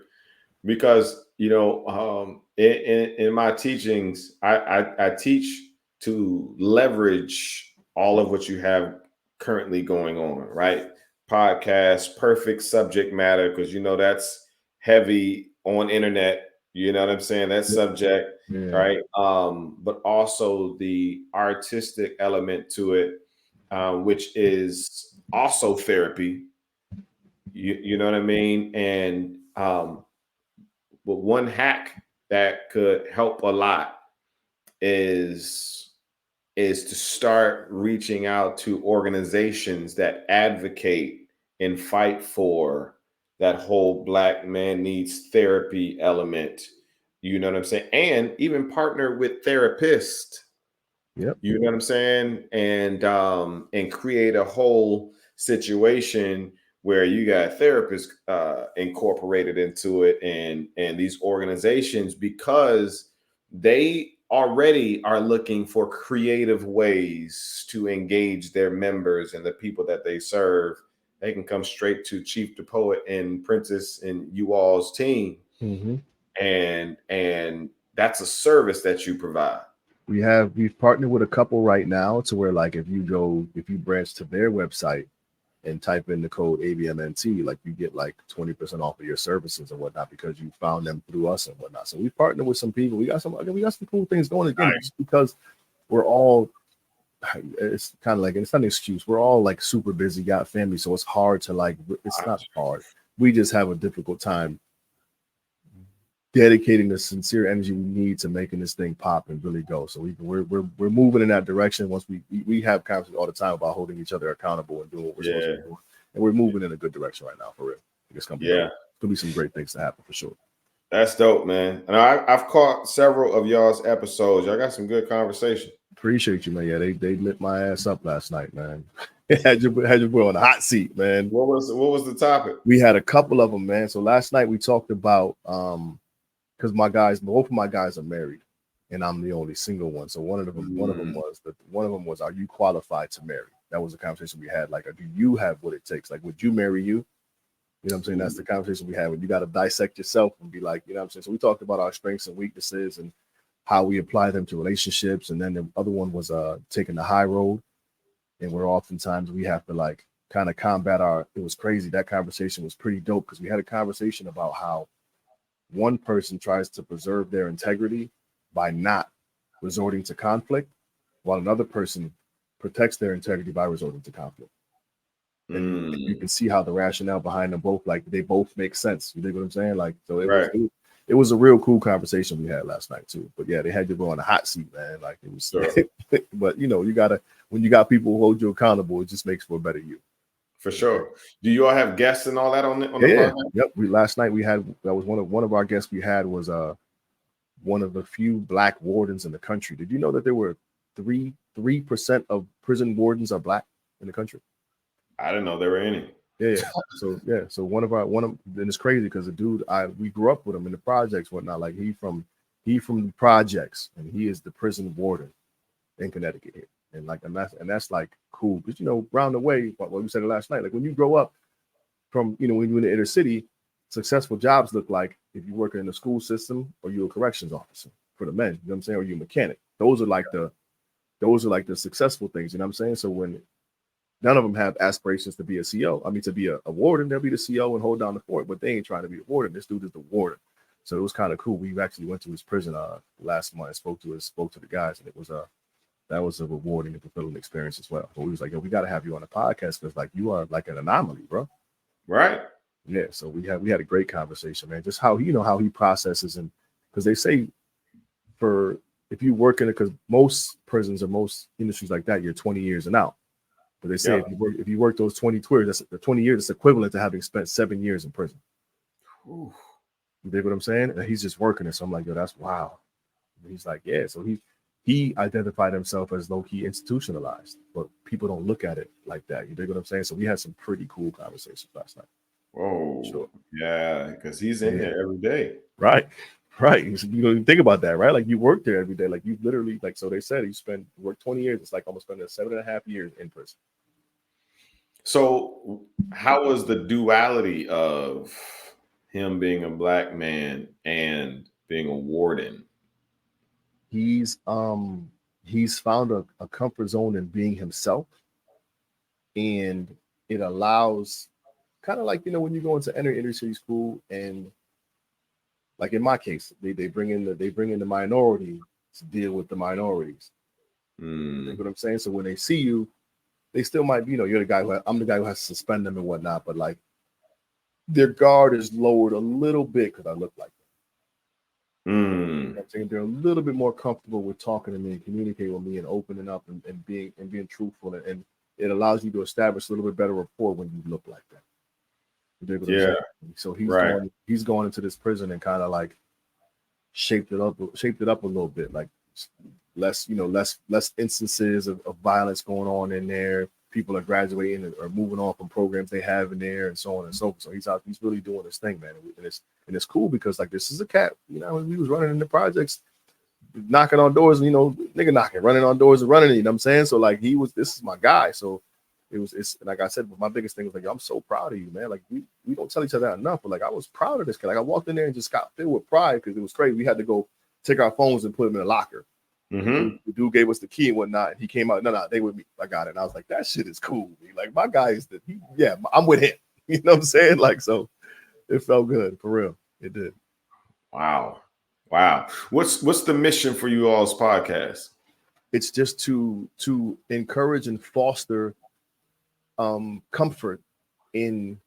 Because in my teachings, I teach to leverage all of what you have currently going on, right? Podcast, perfect subject matter, because that's heavy on internet. You know what I'm saying? That subject, right? But also the artistic element to it, which is also therapy, You know what I mean? And but one hack that could help a lot is to start reaching out to organizations that advocate and fight for that whole Black man needs therapy element. You know what I'm saying? And even partner with therapists. Yep. You know what I'm saying? And create a whole situation where you got therapists incorporated into it, and these organizations, because they already are looking for creative ways to engage their members and the people that they serve. They can come straight to Chief the Poet and Princess and you all's team, Mm-hmm. and that's a service that you provide. We've partnered with a couple right now to where, like, if you branch to their website and type in the code ABMNT, like, you get like 20% off of your services and whatnot because you found them through us and whatnot. So we partnered with some people. We got some cool things going again, Nice. just because we're all, it's kind of like, it's not an excuse. We're all like super busy, got family. So it's hard to like, it's not hard. We just have a difficult time dedicating the sincere energy we need to making this thing pop and really go. So we're moving in that direction. Once we have conversations all the time about holding each other accountable and doing what we're supposed to be doing, and we're moving in a good direction right now, for real. It's gonna be some great things to happen for sure. That's dope, man. And I've caught several of y'all's episodes. Y'all got some good conversation. Appreciate you, man. Yeah, they lit my ass up last night, man. had your boy on the hot seat, man. What was the topic? We had a couple of them, man. So last night we talked about because both of my guys are married, and I'm the only single one. So one of them was, are you qualified to marry? That was a conversation we had. Like, do you have what it takes? Like, would you marry you? You know what I'm saying? That's the conversation we had. When you got to dissect yourself and be like, you know what I'm saying? So we talked about our strengths and weaknesses and how we apply them to relationships. And then the other one was taking the high road. And where oftentimes we have to like kind of combat it was crazy. That conversation was pretty dope because we had a conversation about how one person tries to preserve their integrity by not resorting to conflict, while another person protects their integrity by resorting to conflict. And you can see how the rationale behind them both, like, they both make sense. You dig what I'm saying? Like, so it was a real cool conversation we had last night too. But yeah, they had you go on the hot seat, man. Like, it was, but you know, when you got people who hold you accountable, it just makes for a better you. For sure. Do you all have guests and all that on the podcast? Yep. Last night we had, that was one of our guests we had was one of the few Black wardens in the country. Did you know that there were 3% of prison wardens are Black in the country? I didn't know there were any. Yeah. So and it's crazy because the dude, we grew up with him in the projects, whatnot. Like, he from the projects, and he is the prison warden in Connecticut here. And like, and that's like cool because, you know, around the way, what we said it last night, like, when you grow up from, you know, when you're in the inner city, successful jobs look like if you work in the school system or you're a corrections officer for the men, you know what I'm saying, or you're a mechanic. Those are like the successful things, you know what I'm saying? So when none of them have aspirations to be a CO, to be a warden, they'll be the CO and hold down the fort, but they ain't trying to be a warden. This dude is the warden. So it was kind of cool. We actually went to his prison last month and spoke to the guys, and it was that was a rewarding and fulfilling experience as well. But we was like, yo, we got to have you on the podcast because, like, you are like an anomaly, bro. Right. Yeah. So we had a great conversation, man. Just how, you know, how he processes, and because they say if you work in it, because most prisons or most industries like that, you're 20 years and out. But they say if you work those 20 years, it's equivalent to having spent 7 years in prison. Ooh. You dig what I'm saying? And he's just working it. So I'm like, yo, that's wow. And he's like, yeah. So he identified himself as low-key institutionalized, but people don't look at it like that. You dig what I'm saying? So we had some pretty cool conversations last night. Whoa. Sure. Yeah, because he's in there every day. Right. You know, think about that, right? Like, you work there every day. Like, you literally, like, so they said you work 20 years. It's like almost spending 7.5 years in prison. So how was the duality of him being a Black man and being a warden? He's found a comfort zone in being himself, and it allows, kind of like, you know, when you go into inner city school, and like in my case, they bring in the minority to deal with the minorities. You know what I'm saying? So when they see you, they still might, you know, I'm the guy who has to suspend them and whatnot, but like, their guard is lowered a little bit because I look like them. Mm. I'm saying they're a little bit more comfortable with talking to me and communicating with me and opening up and being truthful, and it allows you to establish a little bit better rapport when you look like that. Yeah. So Right. he's going into this prison and kind of like shaped it up a little bit, like less instances of violence going on in there. People are graduating or moving on from programs they have in there, and so on and so forth. So he's really doing his thing, man. And it's cool because like this is a cat, when we was running in the projects, knocking on doors, and nigga knocking, running on doors and running, you know what I'm saying? So like this is my guy. So it's like I said, my biggest thing was like, I'm so proud of you, man. Like we don't tell each other enough, but like I was proud of this kid. Like I walked in there and just got filled with pride because it was crazy. We had to go take our phones and put them in a locker. Mm-hmm. The dude gave us the key and whatnot, and he came out. No, they with me. I got it. And I was like, that shit is cool. Like my guy is I'm with him. You know what I'm saying? Like, so it felt good for real. It did. Wow. What's the mission for you all's podcast? It's just to encourage and foster comfort in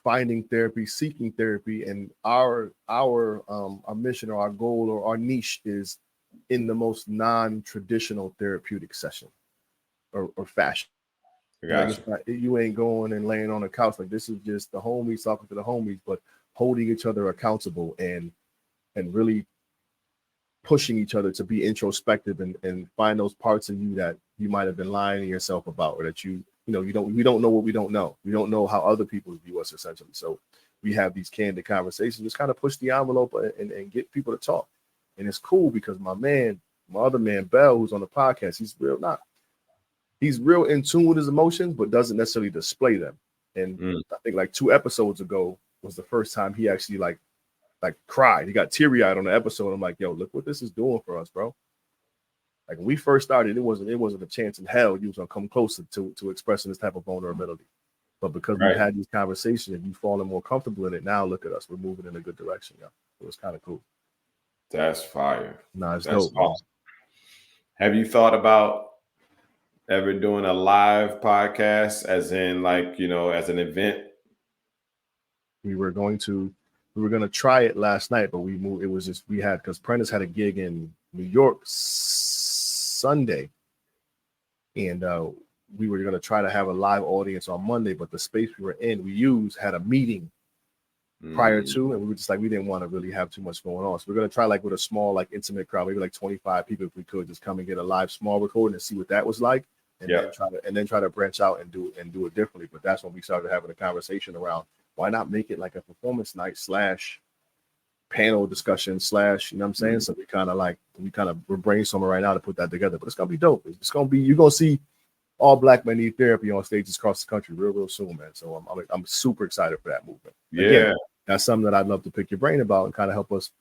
finding therapy, seeking therapy, and our mission or our goal or our niche is in the most non-traditional therapeutic session or fashion. Gotcha. Like you ain't going and laying on a couch. Like this is just the homies talking to the homies, but holding each other accountable and really pushing each other to be introspective and find those parts of you that you might have been lying to yourself about, or that we don't know what we don't know. We don't know how other people view us, essentially. So we have these candid conversations, just kind of push the envelope and get people to talk. And it's cool because my other man, Bell, who's on the podcast, he's real in tune with his emotions, but doesn't necessarily display them. And I think like 2 episodes ago was the first time he actually like cried. He got teary-eyed on the episode. I'm like, yo, look what this is doing for us, bro. Like when we first started, it wasn't a chance in hell you was gonna come closer to expressing this type of vulnerability. But because we've had these conversations and you've fallen more comfortable in it, now look at us. We're moving in a good direction. Yeah. It was kind of cool. That's fire. It's That's dope. awesome. Have you thought about ever doing a live podcast, as in like, as an event? We were going to try it last night, but we moved. It was just because Prentice had a gig in New York Sunday, and we were going to try to have a live audience on Monday, but the space we were in, had a meeting prior to, and we were just like, we didn't want to really have too much going on. So we're going to try like with a small, like intimate crowd, maybe like 25 people if we could, just come and get a live small recording and see what that was like, and then try to branch out and do it differently. But that's when we started having a conversation around why not make it like a performance night / panel discussion / you know what I'm saying? So we're brainstorming right now to put that together, but it's going to be dope. It's going to be, you're going to see all Black men need therapy on stages across the country real soon, man. So I'm super excited for that movement. Yeah. Again, that's something that I'd love to pick your brain about and kind of help us,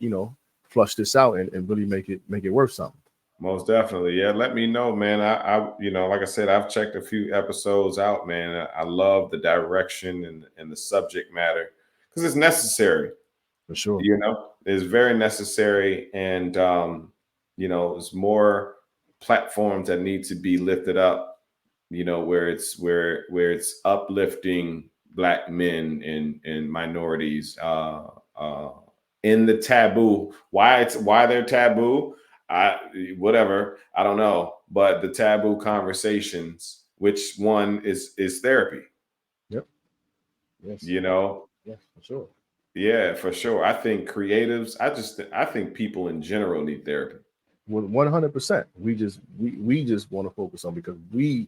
flush this out and really make it worth something. Most definitely. Yeah. Let me know, man. I like I said, I've checked a few episodes out, man. I love the direction and the subject matter because it's necessary. For sure. It's very necessary. And, there's more platforms that need to be lifted up, where it's uplifting Black men and minorities in the taboo. Why they're taboo? Whatever, I don't know, but the taboo conversations, which one is therapy? Yep. Yes. Yes, for sure. Yeah, for sure. I think creatives, I think people in general need therapy. 100%. We just want to focus on because we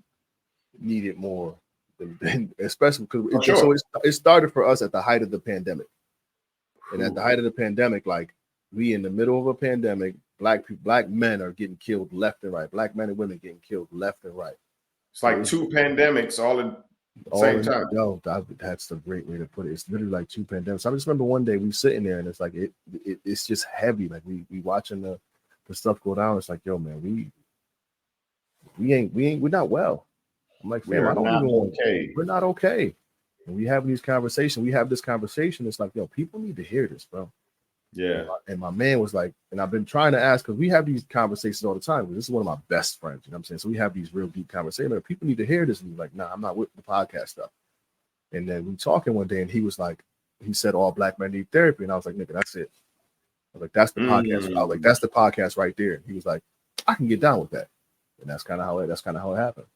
need it more than especially because so it started for us at the height of the pandemic. And at the height of the pandemic, like we in the middle of a pandemic, Black men are getting killed left and right. Black men and women getting killed left and right. It's like 2 pandemics all at the same time. No, that's the great way to put it. It's literally like 2 pandemics. I just remember one day we sitting there and it's like it's just heavy. Like we watching the stuff go down. It's like, yo, man, we're not well. I'm like, fam, I don't even want okay. We're not okay. And we have these conversations. We have this conversation. It's like, yo, people need to hear this, bro. Yeah. And my man was like, and I've been trying to ask because we have these conversations all the time. This is one of my best friends. You know what I'm saying? So we have these real deep conversations. Like, people need to hear this. And he's like, nah, I'm not with the podcast stuff. And then we talking one day, and he was like, he said all black men need therapy, and I was like, nigga, that's it. I was like, that's the podcast. I was like, that's the podcast right there. He was like, I can get down with that, and that's kind of how it happened.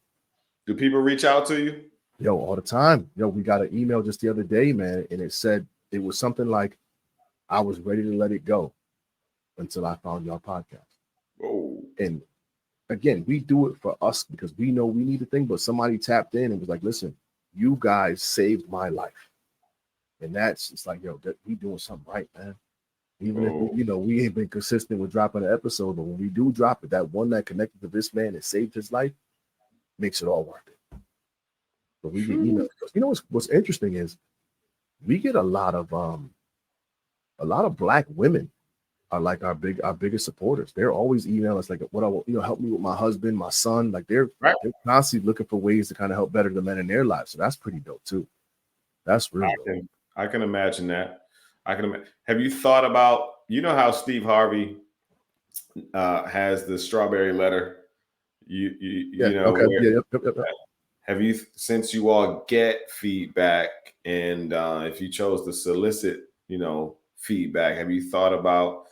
Do people reach out to you? Yo, all the time. Yo, we got an email just the other day, man, and it said it was something like, I was ready to let it go until I found your podcast. Oh. And again, we do it for us because we know we need a thing, but somebody tapped in and was like, listen, you guys saved my life. And that's, it's like, yo, we doing something right, man. Even if, we ain't been consistent with dropping an episode, but when we do drop it, that one that connected to this man and saved his life makes it all worth it. But we get emails. You know what's interesting is we get a lot of black women are like our biggest supporters. They're always emailing us like, what I want, help me with my husband, my son. Like they're constantly looking for ways to kind of help better the men in their lives. So that's pretty dope too. That's real. I can imagine that. Have you thought about, how Steve Harvey has the strawberry letter? Have you, since you all get feedback and if you chose to solicit, feedback, have you thought about,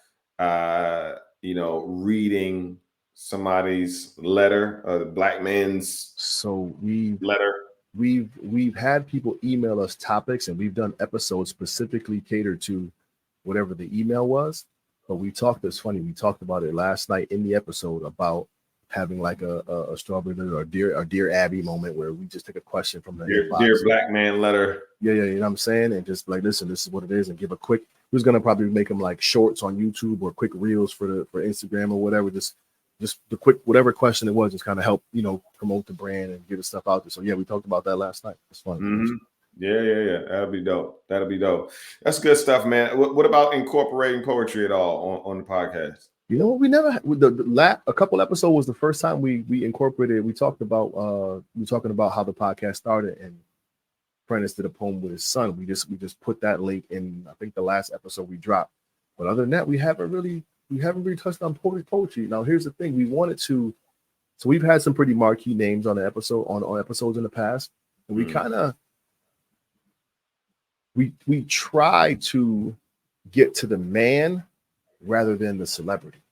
reading somebody's letter, the black man's letter? We've had people email us topics, and we've done episodes specifically catered to whatever the email was. But we talked about it last night in the episode about having like a strawberry letter or dear Abby moment where we just take a question from the dear black man letter. Yeah, you know what I'm saying? And just like, listen, this is what it is, and give a quick. Who's gonna probably make them like shorts on YouTube or quick reels for Instagram or whatever. Just the quick whatever question it was, just kind of help promote the brand and get the stuff out there. So yeah, we talked about that last night. It's fun. Mm-hmm. Yeah. That'll be dope. That's good stuff, man. What about incorporating poetry at all on the podcast? You know what? We never a couple episodes was the first time we incorporated. We talked about talking about how the podcast started, and Prentice did a poem with his son. We just put that link in. I think the last episode we dropped. But other than that, we haven't really touched on poetry. Now here's the thing: we wanted to. So we've had some pretty marquee names on the episode on episodes in the past, and we kind of we try to get to the man rather than the celebrity.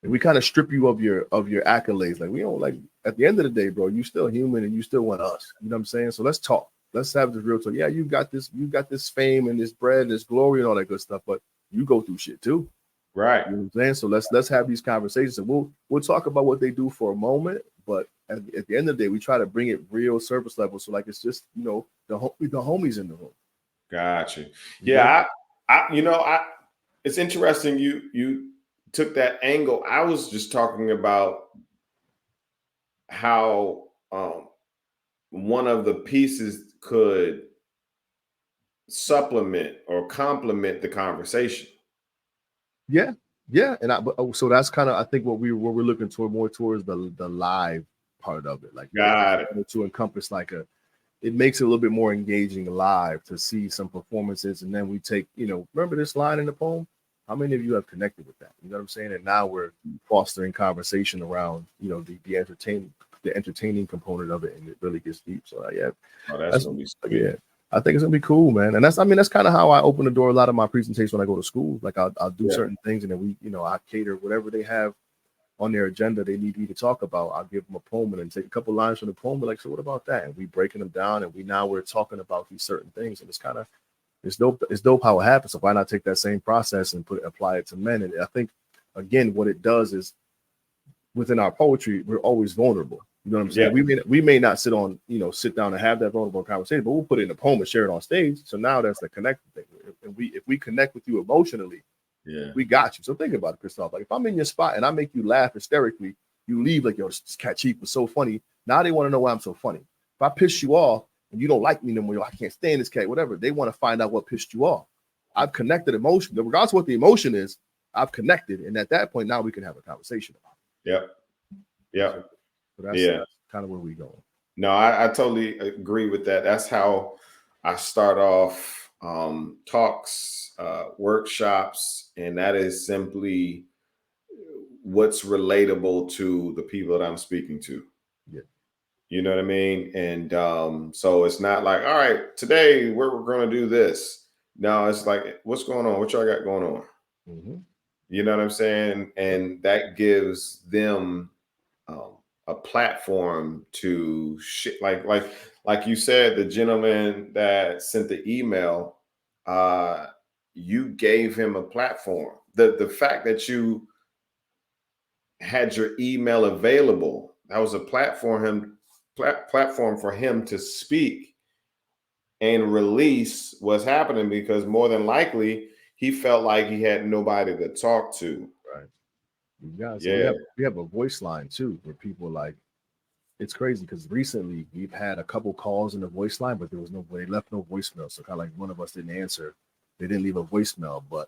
And we kind of strip you of your accolades. Like we don't like at the end of the day, bro, you still human and you still want us. You know what I'm saying? So let's talk. Let's have this real talk. Yeah, you got this fame and this bread and this glory and all that good stuff, but you go through shit too. Right. You know what I'm saying? So let's have these conversations, and we'll talk about what they do for a moment, but at the end of the day, we try to bring it real surface level. So like it's just the homies in the room. Gotcha. Yeah, I it's interesting you took that angle. I was just talking about how one of the pieces could supplement or complement the conversation. Yeah, and so that's kind of I think what we're looking toward more towards the live part of it. Like got it to encompass it makes it a little bit more engaging live to see some performances, and then we take remember this line in the poem. How many of you have connected with that? You know what I'm saying? And now we're fostering conversation around the entertaining component of it, and it really gets deep. So that's gonna be sweet. Yeah. I think it's gonna be cool, man. And that's kind of how I open the door a lot of my presentations when I go to school. Like I'll do certain things, and then I cater whatever they have on their agenda they need me to talk about. I'll give them a poem and then take a couple lines from the poem. But like, so what about that? And we breaking them down, and we're talking about these certain things, and it's dope. It's dope how it happens. So why not take that same process and apply it to men? And I think again, what it does is within our poetry, we're always vulnerable. You know what I'm saying? Yeah. We may not sit down and have that vulnerable conversation, but we'll put it in a poem and share it on stage. So now that's the connected thing. And if we connect with you emotionally, we got you. So think about it, Christoph. Like if I'm in your spot and I make you laugh hysterically, you leave like, yo, this cat cheap was so funny. Now they want to know why I'm so funny. If I piss you off and you don't like me no more, I can't stand this cat, whatever. They want to find out what pissed you off. I've connected emotion. Regardless of what the emotion is, I've connected. And at that point, now we can have a conversation about it. Yep. So that's kind of where we go. No, I totally agree with that. That's how I start off talks, workshops, and that is simply what's relatable to the people that I'm speaking to. Yeah. You know what I mean? And so it's not like, all right, today we're going to do this. No, it's like, what's going on? What y'all got going on? Mm-hmm. You know what I'm saying? And that gives them a platform to like you said, the gentleman that sent the email, you gave him a platform. The fact that you had your email available, that was a platform for him to speak and release what's happening, because more than likely he felt like he had nobody to talk to. Right. Yeah. So Yeah. we have a voice line too, where people like, it's crazy because recently we've had a couple calls in the voice line, but there was they left no voicemail. So kind of like one of us didn't answer. They didn't leave a voicemail, but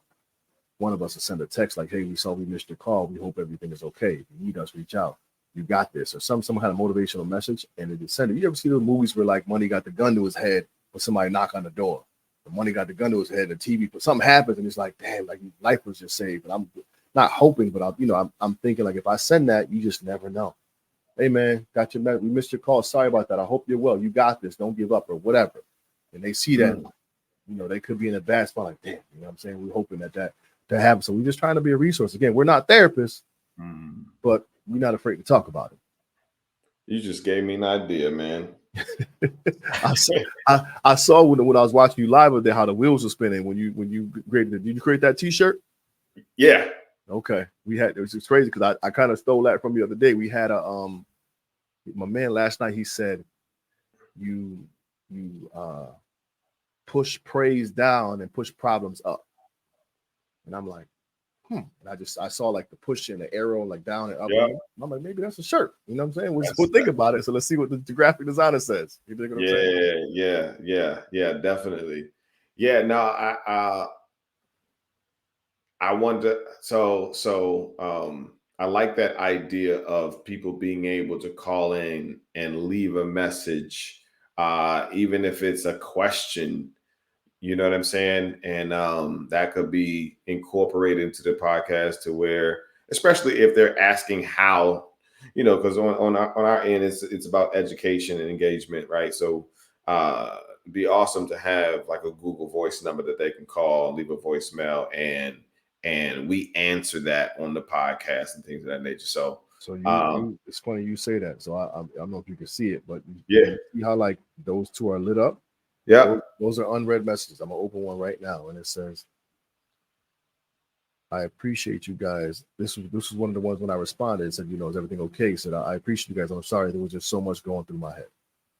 one of us will send a text like, "Hey, we saw we missed your call. We hope everything is okay. If you need us, reach out. You got this," or some kind of motivational message, and they just send it. You ever see those movies where like Money got the gun to his head, or somebody knock on the door? The Money got the gun to his head, and the TV, but something happens, and it's like, damn, like life was just saved. And I'm not hoping, but I'm thinking like if I send that, you just never know. Hey man, got your we missed your call. Sorry about that. I hope you're well. You got this. Don't give up or whatever. And they see that, they could be in a bad spot. Like, damn, what I'm saying? We're hoping that happens. So we're just trying to be a resource. Again, we're not therapists, but we're not afraid to talk about it. You just gave me an idea, man. I saw when I was watching you live with how the wheels were spinning when you created it. Did you create that T-shirt? Yeah. Okay. It was just crazy because I kind of stole that from the other day. We had my man last night, he said you push praise down and push problems up. And I'm like, and I saw like the push and the arrow like down and up. Yeah. I'm like, maybe that's a shirt. You know what I'm saying? We'll think about it. So let's see what the graphic designer says. You think what I'm saying? Yeah, definitely. Yeah, no, I wonder. I like that idea of people being able to call in and leave a message, even if it's a question. You know what I'm saying? And that could be incorporated into the podcast to where, especially if they're asking how, because on our end, it's about education and engagement, right? So it'd be awesome to have like a Google Voice number that they can call, leave a voicemail, and we answer that on the podcast and things of that nature. So it's funny you say that. So I don't know if you can see it, but yeah, you see how like those two are lit up? Yeah. Those are unread messages. I'm gonna open one right now, and it says, "I appreciate you guys." This was one of the ones when I responded. It said, "Is everything okay?" He said, "I appreciate you guys. I'm sorry, there was just so much going through my head."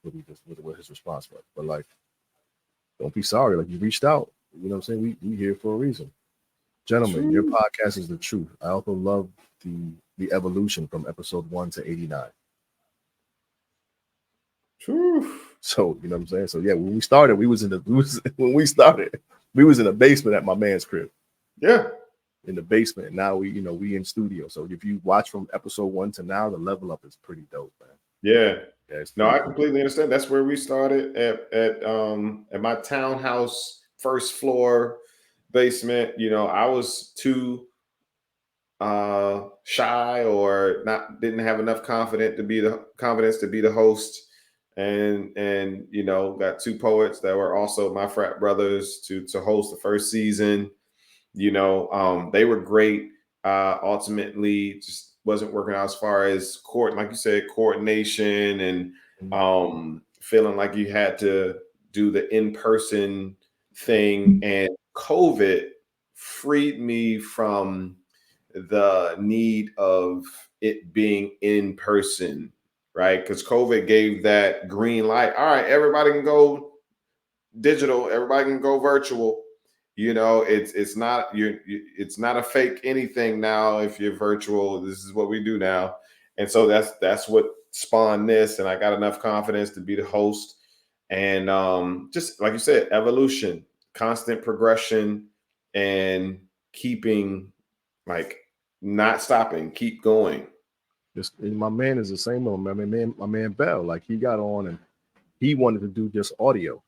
What his response was. But like, don't be sorry. Like, you reached out. You know what I'm saying? We here for a reason. Gentlemen, your podcast is the truth. I also love the evolution from episode 1 to 89. So, you know what I'm saying? So yeah, when we started, we was in the basement at my man's crib. Yeah. In the basement. And now we in studio. So if you watch from episode 1 to now, the level up is pretty dope, man. Yeah. No, I completely understand. That's where we started at my townhouse, first floor basement. I was too shy or didn't have enough confidence to be the host. And got two poets that were also my frat brothers to host the first season. They were great. Ultimately, just wasn't working out as far as like you said, coordination and feeling like you had to do the in-person thing. And COVID freed me from the need of it being in person, right? Because COVID gave that green light. All right, everybody can go digital. Everybody can go virtual. It's not it's not a fake anything now. If you're virtual, this is what we do now. And so that's what spawned this. And I got enough confidence to be the host. And just like you said, evolution, constant progression, and keeping not stopping, keep going. My man is the same one. My man Bell, like he got on and he wanted to do just audio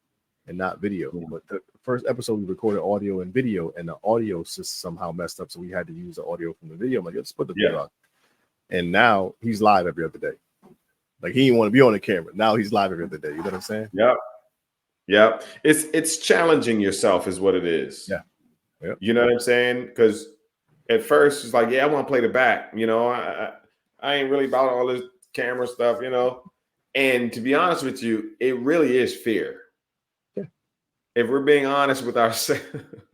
and not video. Yeah. But the first episode we recorded audio and video, and the audio just somehow messed up, so we had to use the audio from the video. I'm like, let's put the video out. And now he's live every other day. Like, he didn't want to be on the camera. Now he's live every other day. You know what I'm saying? Yeah. Yeah. It's challenging yourself is what it is. Yeah. Yep. You know what I'm saying? Because at first it's like, yeah, I want to play the back. I ain't really about all this camera stuff, And to be honest with you, it really is fear. Yeah. If we're being honest with ourselves.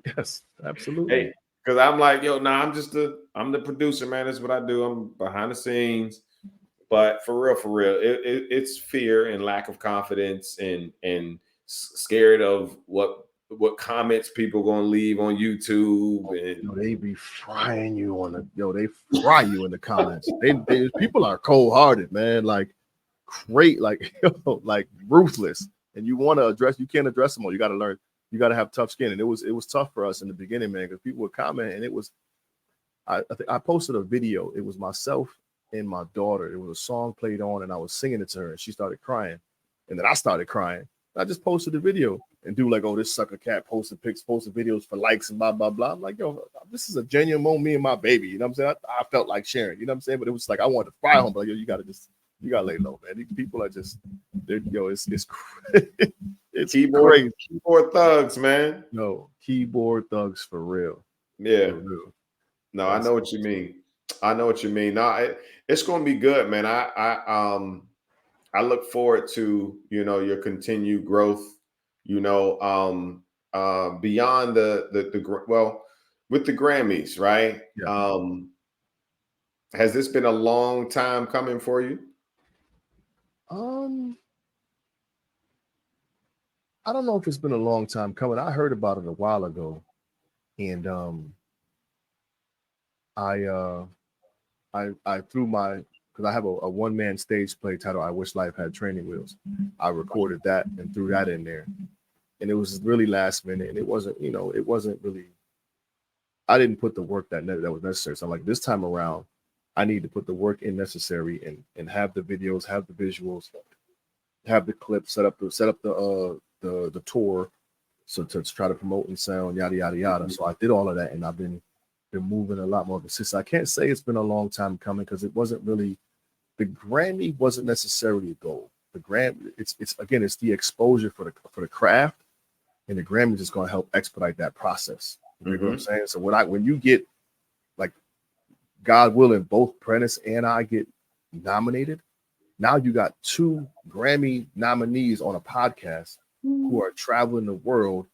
Yes, absolutely. Hey, because I'm like, I'm the producer, man. That's what I do. I'm behind the scenes. But for real, it's fear and lack of confidence and scared of what comments people gonna leave on YouTube. And they be frying you they fry you in the comments. They people are cold hearted, man. Like great, like like ruthless. And you can't address them all. You got to learn. You got to have tough skin. And it was tough for us in the beginning, man, because people would comment, and it was. I think I posted a video. It was myself and my daughter. It was a song played on, and I was singing it to her, and she started crying, and then I started crying. I just posted the video and do like, oh, this sucker cat posted pics, posted videos for likes and blah blah blah. I'm like, yo, this is a genuine moment, me and my baby. You know what I'm saying? I felt like sharing. You know what I'm saying? But it was like I wanted to fry home, but like, yo, you gotta lay low, man. These people are just, it's keyboard thugs, man. No, keyboard thugs for real. Yeah. For real. No, I know what you mean. No, it's going to be good, man. I look forward to, your continued growth, beyond with the Grammys, right? Yeah. Has this been a long time coming for you? I don't know if it's been a long time coming. I heard about it a while ago, and I threw because I have a one-man stage play titled "I Wish Life Had Training Wheels." I recorded that and threw that in there, and it was really last minute, and it wasn't really. I didn't put the work that was necessary. So I'm like, this time around, I need to put the work in necessary and have the videos, have the visuals, have the clips, set up the tour, so to try to promote and sound, yada yada yada. So I did all of that, and I've been moving a lot more consistent. I can't say it's been a long time coming because it wasn't really, the Grammy wasn't necessarily a goal. The Grammy, it's the exposure for the craft, and the Grammy is just going to help expedite that process. You know what I'm saying? So when you get, like, God willing, both Prentice and I get nominated, now you got 2 Grammy nominees on a podcast who are traveling the world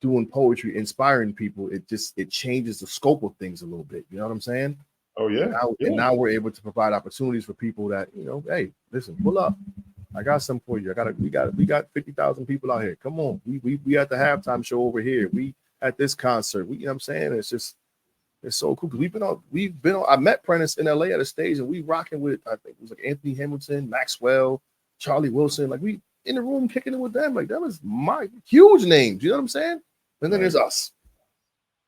doing poetry, inspiring people. It changes the scope of things a little bit. You know what I'm saying? Oh yeah. And now we're able to provide opportunities for people that, hey, listen, pull up. I got something for you. We got 50,000 people out here. Come on. We at the halftime show over here. We at this concert. You know what I'm saying? It's so cool because we've been on. I met Prentice in LA at a stage, and we rocking with, I think it was like Anthony Hamilton, Maxwell, Charlie Wilson. Like, we in the room kicking it with them. Like, that was my huge names. You know what I'm saying? And then there's us.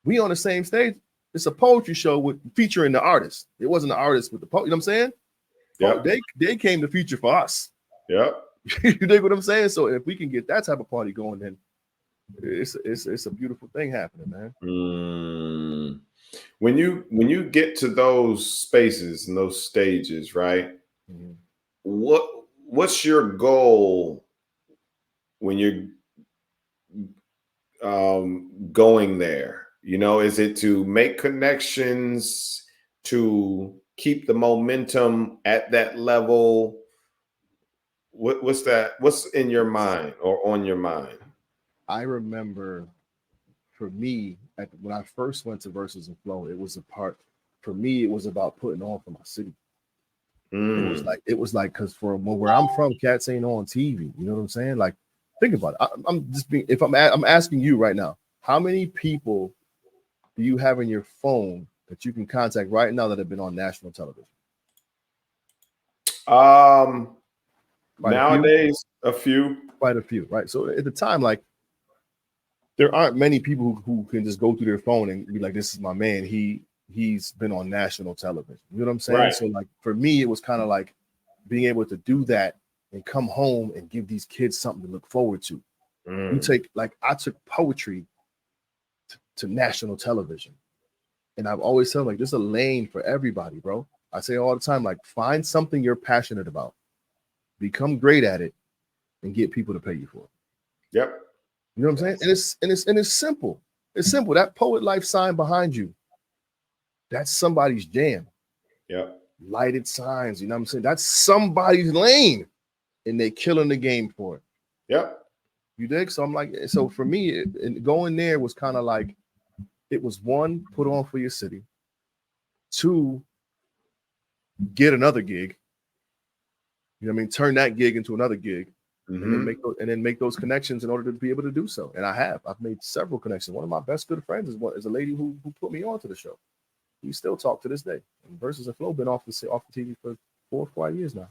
We on the same stage. It's a poetry show featuring the artist. It wasn't the artist with the poet. You know what I'm saying? Yeah. They came to feature for us. Yep. You dig what I'm saying? So if we can get that type of party going, then it's a beautiful thing happening, man. When you get to those spaces and those stages, right? Mm-hmm. What's your goal when you're going there? Is it to make connections, to keep the momentum at that level? What's that? What's in your mind or on your mind? I remember, for me, when I first went to Versus and Flow, it was about putting on for my city. It was like because for where I'm from, cats ain't on TV. You know what I'm saying? Like, think about it. I'm asking you right now, how many people do you have in your phone that you can contact right now that have been on national television? Nowadays, a few. Quite a few, right? So at the time, like, there aren't many people who can just go through their phone and be like, this is my man. He's been on national television. You know what I'm saying? Right. So, like, for me, it was kind of like being able to do that and come home and give these kids something to look forward to. I took poetry to national television. And I've always said, like, there's a lane for everybody, bro. I say all the time, like, find something you're passionate about, become great at it, and get people to pay you for it. Yep. You know what I'm saying? And it's simple. It's simple. That Poet Life sign behind you, that's somebody's jam. Yep. Lighted signs, you know what I'm saying? That's somebody's lane, and they killing the game for it. Yep. You dig? So I'm like, so for me, going there was kind of like, it was one, put on for your city. Two, get another gig. You know what I mean? Turn that gig into another gig. And then make those connections in order to be able to do so. And I've made several connections. One of my best good friends is a lady who put me onto the show. We still talk to this day. And Versus and Flow been off the TV for 4 or 5 years now.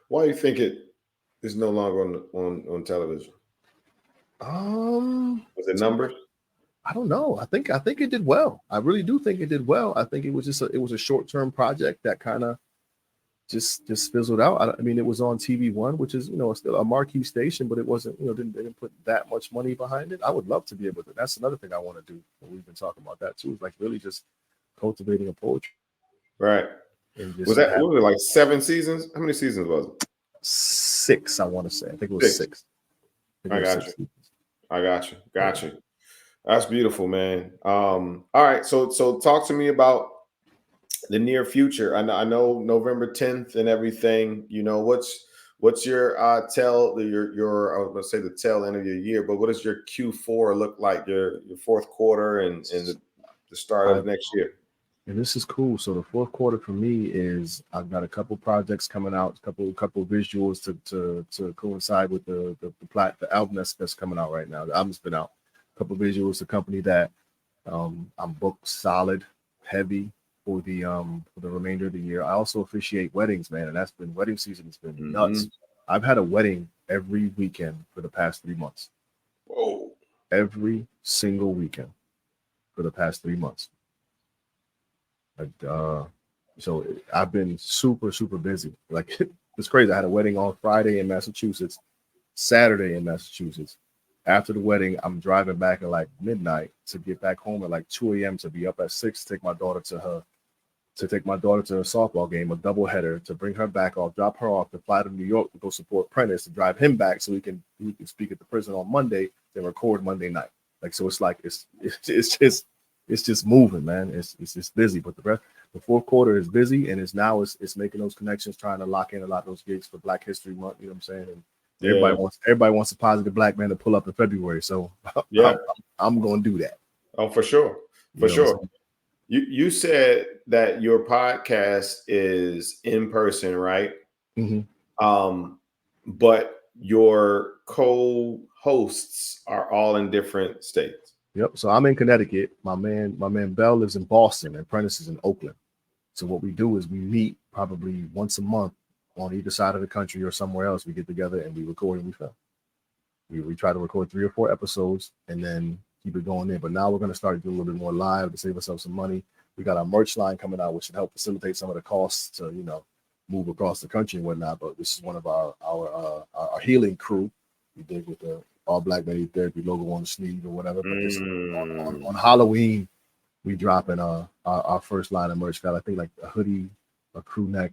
Why do you think it is no longer on television? Was it numbers? I don't know. I think it did well. I really do think it did well. I think it was a short-term project that kind of just fizzled out. I mean, it was on TV1, which is, still a marquee station, but it wasn't, they didn't put that much money behind it. I would love to be able to. That's another thing I want to do. We've been talking about that too. Is like really just cultivating a poetry. Right. Was it like 7 seasons? How many seasons was it? 6, I want to say. I think it was 6. I got you. Got you. That's beautiful, man. All right. So talk to me about the near future. I know November 10th and everything. What's your I was gonna say the tail end of your year, but what does your Q4 look like? Your fourth quarter and the start of next year. And this is cool. So the fourth quarter for me is I've got a couple projects coming out, a couple visuals to coincide with the album that's coming out right now. The album's been out. A couple visuals, a company that I'm booked solid, heavy for the remainder of the year. I also officiate weddings, man, and wedding season has been nuts. I've had a wedding every weekend for the past 3 months. Whoa. Every single weekend for the past 3 months. So I've been super, super busy. Like, it's crazy. I had a wedding on Friday in Massachusetts, Saturday in Massachusetts. After the wedding, I'm driving back at like midnight to get back home at like 2 a.m. to be up at 6 to take my daughter to her softball game, a double header, to bring her back off, drop her off, to fly to New York to go support Prentice, to drive him back so we can speak at the prison on Monday, then record Monday night. Like, so it's like it's just moving, man. It's just busy. But the fourth quarter is busy, and it's making those connections, trying to lock in a lot of those gigs for Black History Month. You know what I'm saying? And everybody wants a positive Black man to pull up in February. So I'm gonna do that. Oh, for sure. For sure. You said that your podcast is in person, right? Mm-hmm. But your co-hosts are all in different states. Yep. So I'm in Connecticut. My man Bell lives in Boston, and Prentice is in Oakland. So what we do is we meet probably once a month on either side of the country or somewhere else. We get together and we record and we film. We try to record 3 or 4 episodes and then keep it going there. But now we're going to start doing a little bit more live to save ourselves some money. We got our merch line coming out, which should help facilitate some of the costs to, move across the country and whatnot. But this is one of our healing crew. We did with the All Black Medical Therapy logo on the sleeve or whatever. But this on Halloween, we dropping our first line of merch. Got, I think, like a hoodie, a crew neck,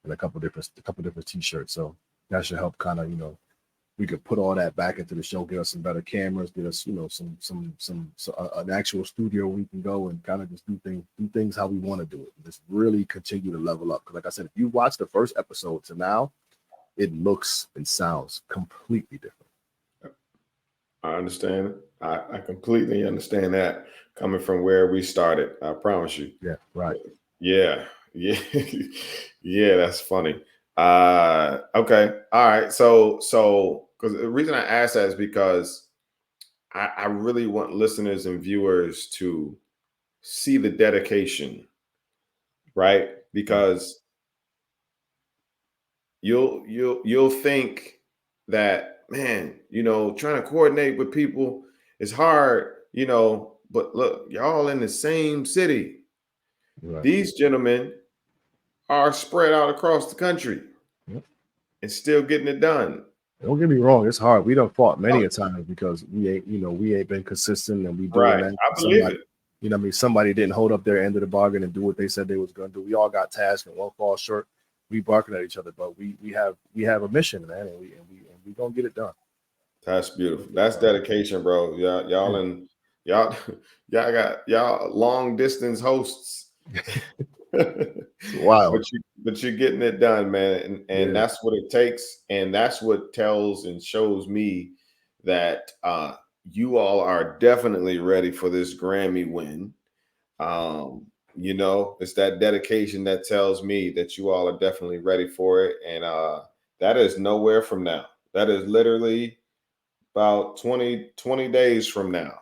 and a couple different t-shirts. So that should help kind of, we could put all that back into the show, get us some better cameras, get us, an actual studio we can go and kind of just do things how we want to do it. And just really continue to level up. Because like I said, if you watch the first episode to now, it looks and sounds completely different. I understand. I completely understand that, coming from where we started. I promise you. Yeah, right. Yeah. Yeah, that's funny. Okay. All right. So because the reason I asked that is because I really want listeners and viewers to see the dedication, right? Because you'll think that, man, trying to coordinate with people is hard, but look, y'all in the same city. Right. These gentlemen are spread out across the country and still getting it done. Don't get me wrong, it's hard. We done fought many a time because we ain't been consistent, and we doing that. I believe it. Somebody didn't hold up their end of the bargain and do what they said they was going to do. We all got tasked and one fall short. We barking at each other, but we have a mission, man, and we gonna get it done. That's beautiful. That's dedication, bro. Y'all got y'all long distance hosts. It's wild. but you're getting it done, man. And Yeah. that's what it takes. And that's what tells and shows me that you all are definitely ready for this Grammy win. It's that dedication that tells me that you all are definitely ready for it. And that is nowhere from now. That is literally about 20 days from now,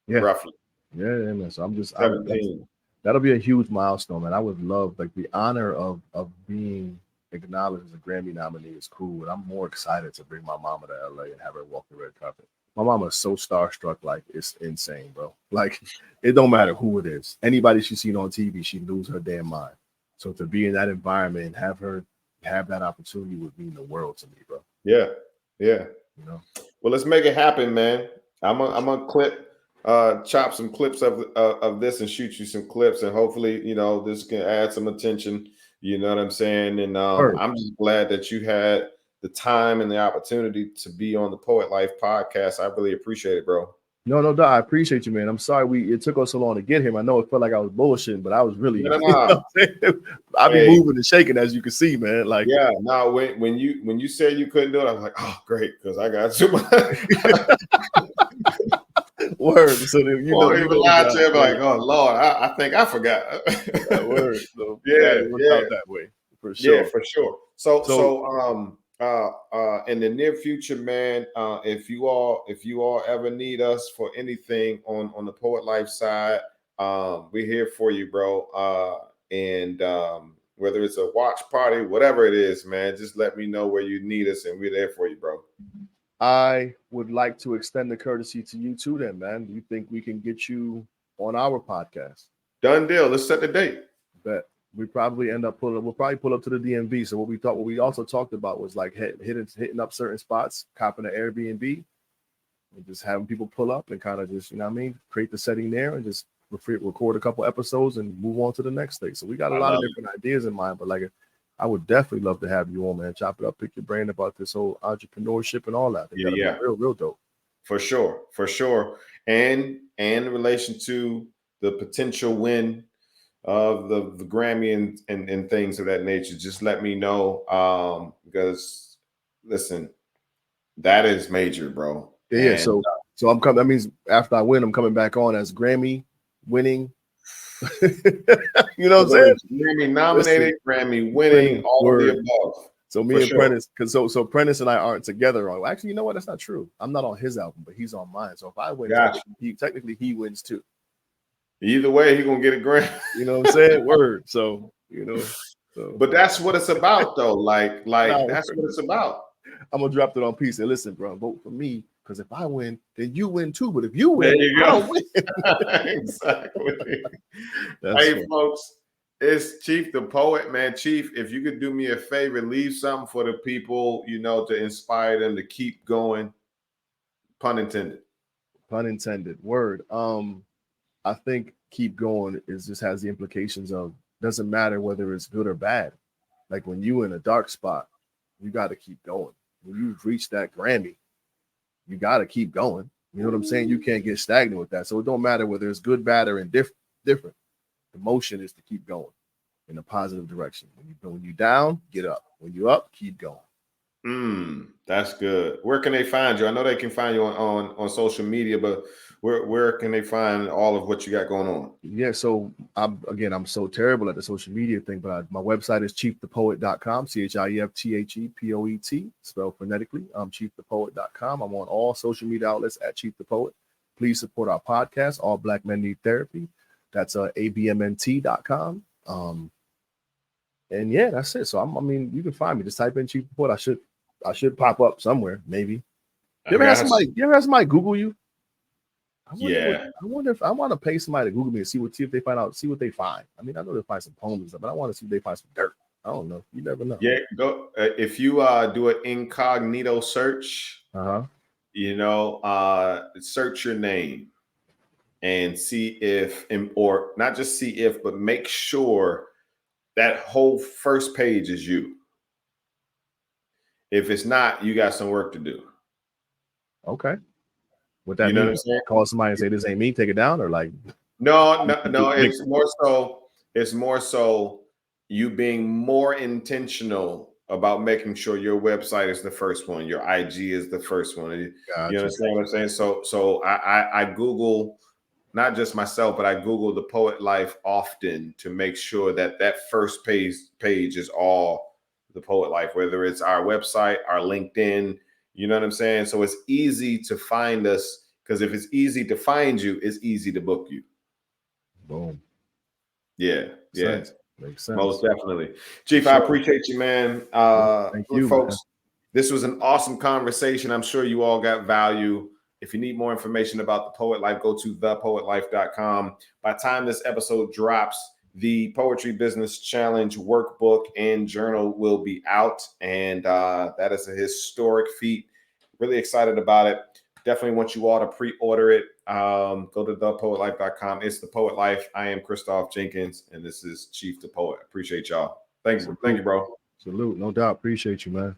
Yeah. roughly. Yeah, man. So 17. That'll be a huge milestone, man. I would love like the honor of being acknowledged as a Grammy nominee is cool. And I'm more excited to bring my mama to LA and have her walk the red carpet. My mama is so starstruck, like it's insane, bro. Like it don't matter who it is. Anybody she's seen on TV, she lose her damn mind. So to be in that environment and have her have that opportunity would mean the world to me, bro. Yeah. You know. Well, let's make it happen, man. I'm gonna chop some clips of this and shoot you some clips, and hopefully, this can add some attention. You know what I'm saying? And I'm just glad that you had the time and the opportunity to be on the Poet Life podcast. I really appreciate it, bro. No, doubt. I appreciate you, man. I'm sorry it took us so long to get him. I know it felt like I was bullshitting, but I was really I'll be moving and shaking, as you can see, man. Like, yeah, no, when you said you couldn't do it, I was like, oh, great, because I got too much. Word. So then, you lied to him, like, oh Lord, I think I forgot. Word. So it worked out that way for sure. Yeah, for sure. So in the near future, man, if you all ever need us for anything on the Poet Life side, we're here for you, bro. And whether it's a watch party, whatever it is, man, just let me know where you need us, and we're there for you, bro. I would like to extend the courtesy to you too, then, man. Do you think we can get you on our podcast? Done deal. Let's set the date. Bet. We probably end up we'll probably pull up to the DMV. So what we also talked about was like hitting up certain spots, copping an Airbnb, and just having people pull up and kind of just, create the setting there and just record a couple episodes and move on to the next thing. So we got a lot of different ideas in mind, but like I would definitely love to have you on, man. Chop it up, pick your brain about this whole entrepreneurship and all that. Yeah. Real dope. For sure. And in relation to the potential win of the Grammy and things of that nature, just let me know. Because listen, that is major, bro. Yeah. So I'm coming. That means after I win, I'm coming back on as Grammy winning. You know what I'm saying? Grammy nominated, Grammy winning, all of the above. So me and Prentice, because so Prentice and I aren't together on. Actually, you know what? That's not true. I'm not on his album, but he's on mine. So if I win, technically he wins too. Either way, he's gonna get a Grammy. You know what I'm saying? Word. So But that's what it's about, though. Like that's what it's about. I'm gonna drop it on piece and listen, bro. Vote for me, because if I win, then you win too. But if you win, there you I'll go. win. Exactly. Hey, folks, it's Chief the Poet, man. Chief, if you could do me a favor, leave something for the people, to inspire them to keep going. Pun intended. Pun intended. Word. I think keep going just has the implications of doesn't matter whether it's good or bad. Like when you in a dark spot, you got to keep going. When you've reached that Grammy, you got to keep going. You know what I'm saying? You can't get stagnant with that. So it don't matter whether it's good, bad, or different. The motion is to keep going in a positive direction. When you down, get up. When you up, keep going. That's good. Where can they find you? I know they can find you on social media, but where can they find all of what you got going on? Yeah, so I'm so terrible at the social media thing, but my website is chiefthepoet.com, CHIEFTHEPOET, spelled phonetically. Chiefthepoet.com. I'm on all social media outlets at Chief the Poet. Please support our podcast, All Black Men Need Therapy. That's abmnt.com. And yeah, that's it. So you can find me. Just type in Chief the Poet. I should pop up somewhere, maybe. You ever had somebody Google you? I wonder if I want to pay somebody to Google me and see what they find. I mean, I know they'll find some poems and stuff, but I want to see if they find some dirt. I don't know. You never know. Yeah, go if you do an incognito search, search your name and see if, or not just see if, but make sure that whole first page is you. If it's not, you got some work to do. Okay. What that You know mean? what I'm saying? Call somebody and say this ain't me, take it down, or like No. It's more so you being more intentional about making sure your website is the first one, your IG is the first one. You gotcha. understand what I'm saying? So I Google, not just myself, but I Google the Poet Life often to make sure that first page is all the Poet Life, whether it's our website, our LinkedIn. You know what I'm saying? So it's easy to find us, because if it's easy to find you, it's easy to book you. Boom. Yeah. Makes sense. Most definitely. Chief, For I sure. appreciate you, man. Thank you, folks. man. This was an awesome conversation. I'm sure you all got value. If you need more information about the Poet Life, go to thepoetlife.com. By the time this episode drops, the Poetry Business Challenge workbook and journal will be out. And that is a historic feat. Really excited about it. Definitely want you all to pre-order it. Go to thepoetlife.com. It's The Poet Life. I am Christoph Jenkins, and this is Chief the Poet. Appreciate y'all. Thank you, bro. Salute. No doubt. Appreciate you, man.